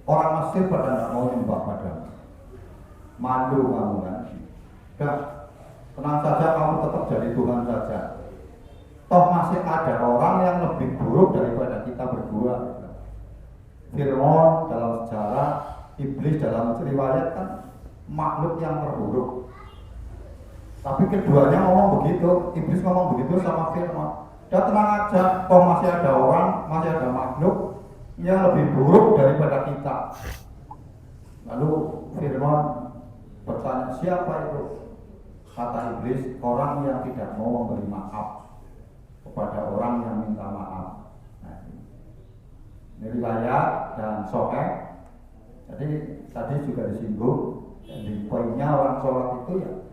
orang Mesir pada tidak mau nyembah padamu. Malu kamu kan. Udah, tenang saja, kamu tetap jadi Tuhan saja. Toh masih ada orang yang lebih buruk daripada kita berdua." Fir'aun dalam sejarah, Iblis dalam riwayat kan makhluk yang terburuk. Tapi keduanya ngomong begitu, Iblis ngomong begitu sama Fir'aun. Ya tenang aja, toh masih ada orang, masih ada makhluk yang lebih buruk daripada kita. Lalu Fir'aun bertanya, "Siapa itu?" Kata Iblis, "Orang yang tidak mau memberi maaf kepada orang yang minta maaf." Nah, ini riwayat dan sahih. Jadi tadi juga disinggung, di poinnya orang sholat itu ya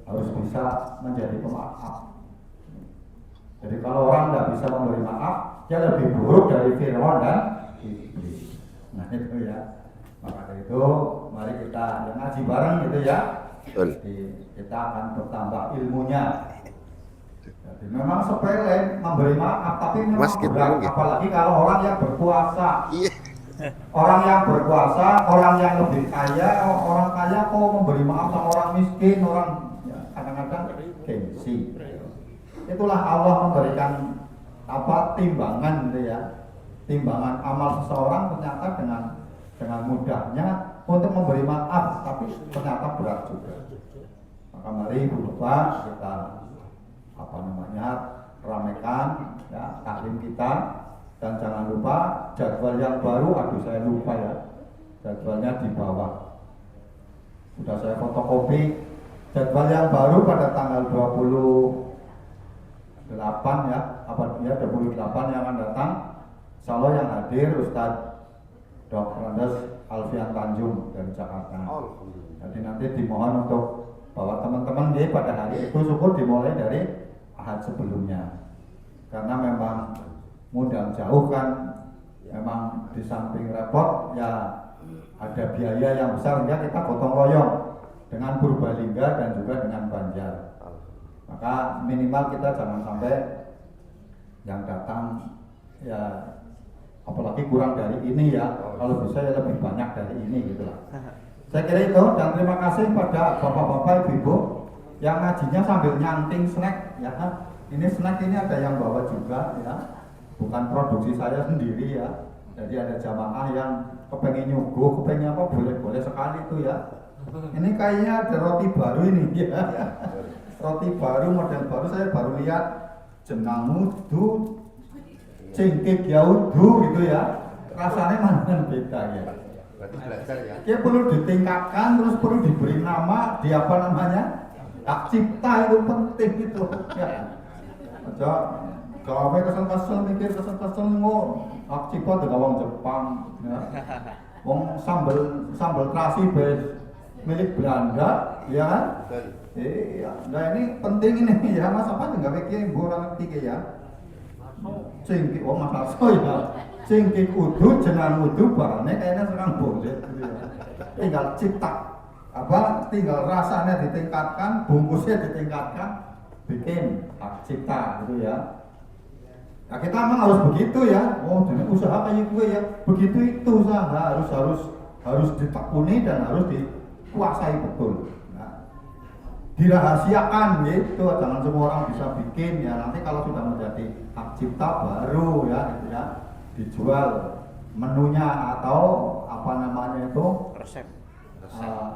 harus bisa menjadi pemaaf. Jadi kalau orang tidak bisa memberi maaf, dia lebih buruk dari Fir'aun dan Iblis. Nah itu ya. Maka dari itu mari kita ngaji bareng gitu ya. Jadi kita akan bertambah ilmunya. Jadi memang sepele memberi maaf, tapi memang berat. Apalagi kalau orang yang berpuasa. Orang yang berkuasa, orang yang lebih kaya, orang kaya kok memberi maaf sama orang miskin, orang ya, kadang-kadang gengsi. Itulah Allah memberikan timbangan gitu ya, timbangan amal seseorang ternyata dengan mudahnya untuk memberi maaf, tapi ternyata berat juga. Maka mari Bapak kita ramaikan ya taklim kita. Dan jangan lupa jadwal yang baru, saya lupa ya, jadwalnya di bawah. Sudah saya fotokopi. Jadwal yang baru pada tanggal 28 ya, 28 yang akan datang. Insya Allah yang hadir Ustadz Dr. Andes Alfian Tanjung dari Jakarta. Jadi nanti dimohon untuk bawa teman-teman pada hari itu, syukur dimulai dari Ahad sebelumnya. karena memang modal jauh kan, memang di samping repot ya ada biaya yang besar, sehingga kita gotong royong dengan Purbalingga dan juga dengan Banjar. Maka minimal kita jangan sampai yang datang ya apalagi kurang dari ini ya, kalau bisa ya lebih banyak dari ini gitu lah. Saya kira itu, dan terima kasih pada bapak-bapak ibu-ibu yang ngajinya sambil nyanting snack ya. Ini snack ini ada yang bawa juga ya, bukan produksi saya sendiri ya. Jadi ada jamaah yang kepengen nyuguh, kepengen apa, boleh-boleh sekali itu ya. Ini kayaknya ada roti baru ini ya. Roti baru, model baru, saya baru lihat jenang mudu, cengkeh yaudu gitu ya. Rasanya mana beda ya. Berarti belajar ya. Ya perlu ditingkatkan, terus perlu diberi nama, di apa namanya, hak cipta itu penting itu ya. Aja gawe kesel-kesel, mikir kesel-kesel ngono. Hak cipta dengan wong Jepang ya. Wong sambal terasi bes milik Belanda ya kan. Iya, nah ini penting ini ya, mas apa nggak pikir ibu orang ngerti ya. Cengkeh, oh mas Arso ya. Cengkeh kudu, jenang kudu, barangnya kayaknya sekarang boleh gitu ya. Tinggal cipta, apa, tinggal rasanya ditingkatkan, bungkusnya ditingkatkan, bikin hak cipta gitu ya. Nah kita memang harus begitu ya. Oh jadi usaha kayak gue ya, begitu itu usaha harus ditekuni dan harus dikuasai betul. Nah, dirahasiakan gitu, jangan semua orang bisa bikin ya. Nanti kalau sudah menjadi hak cipta baru ya gitu ya, dijual menunya atau apa namanya itu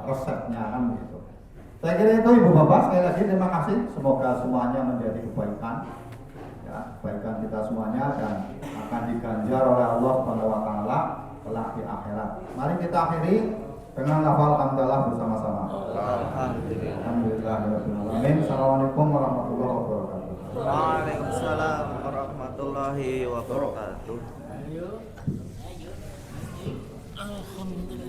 resepnya kan gitu. Saya kira itu ibu bapak, sekali lagi terima kasih, semoga semuanya menjadi kebaikan ya, kebaikan kita semuanya dan akan diganjar oleh Allah Subhanahu wa taala kelak di akhirat. Mari kita akhiri dengan lafal hamdalah bersama-sama. Alhamdulillahirobbilalamin. Assalamualaikum warahmatullahi wabarakatuh. Waalaikumsalam warahmatullahi wabarakatuh. Alhamdulillah.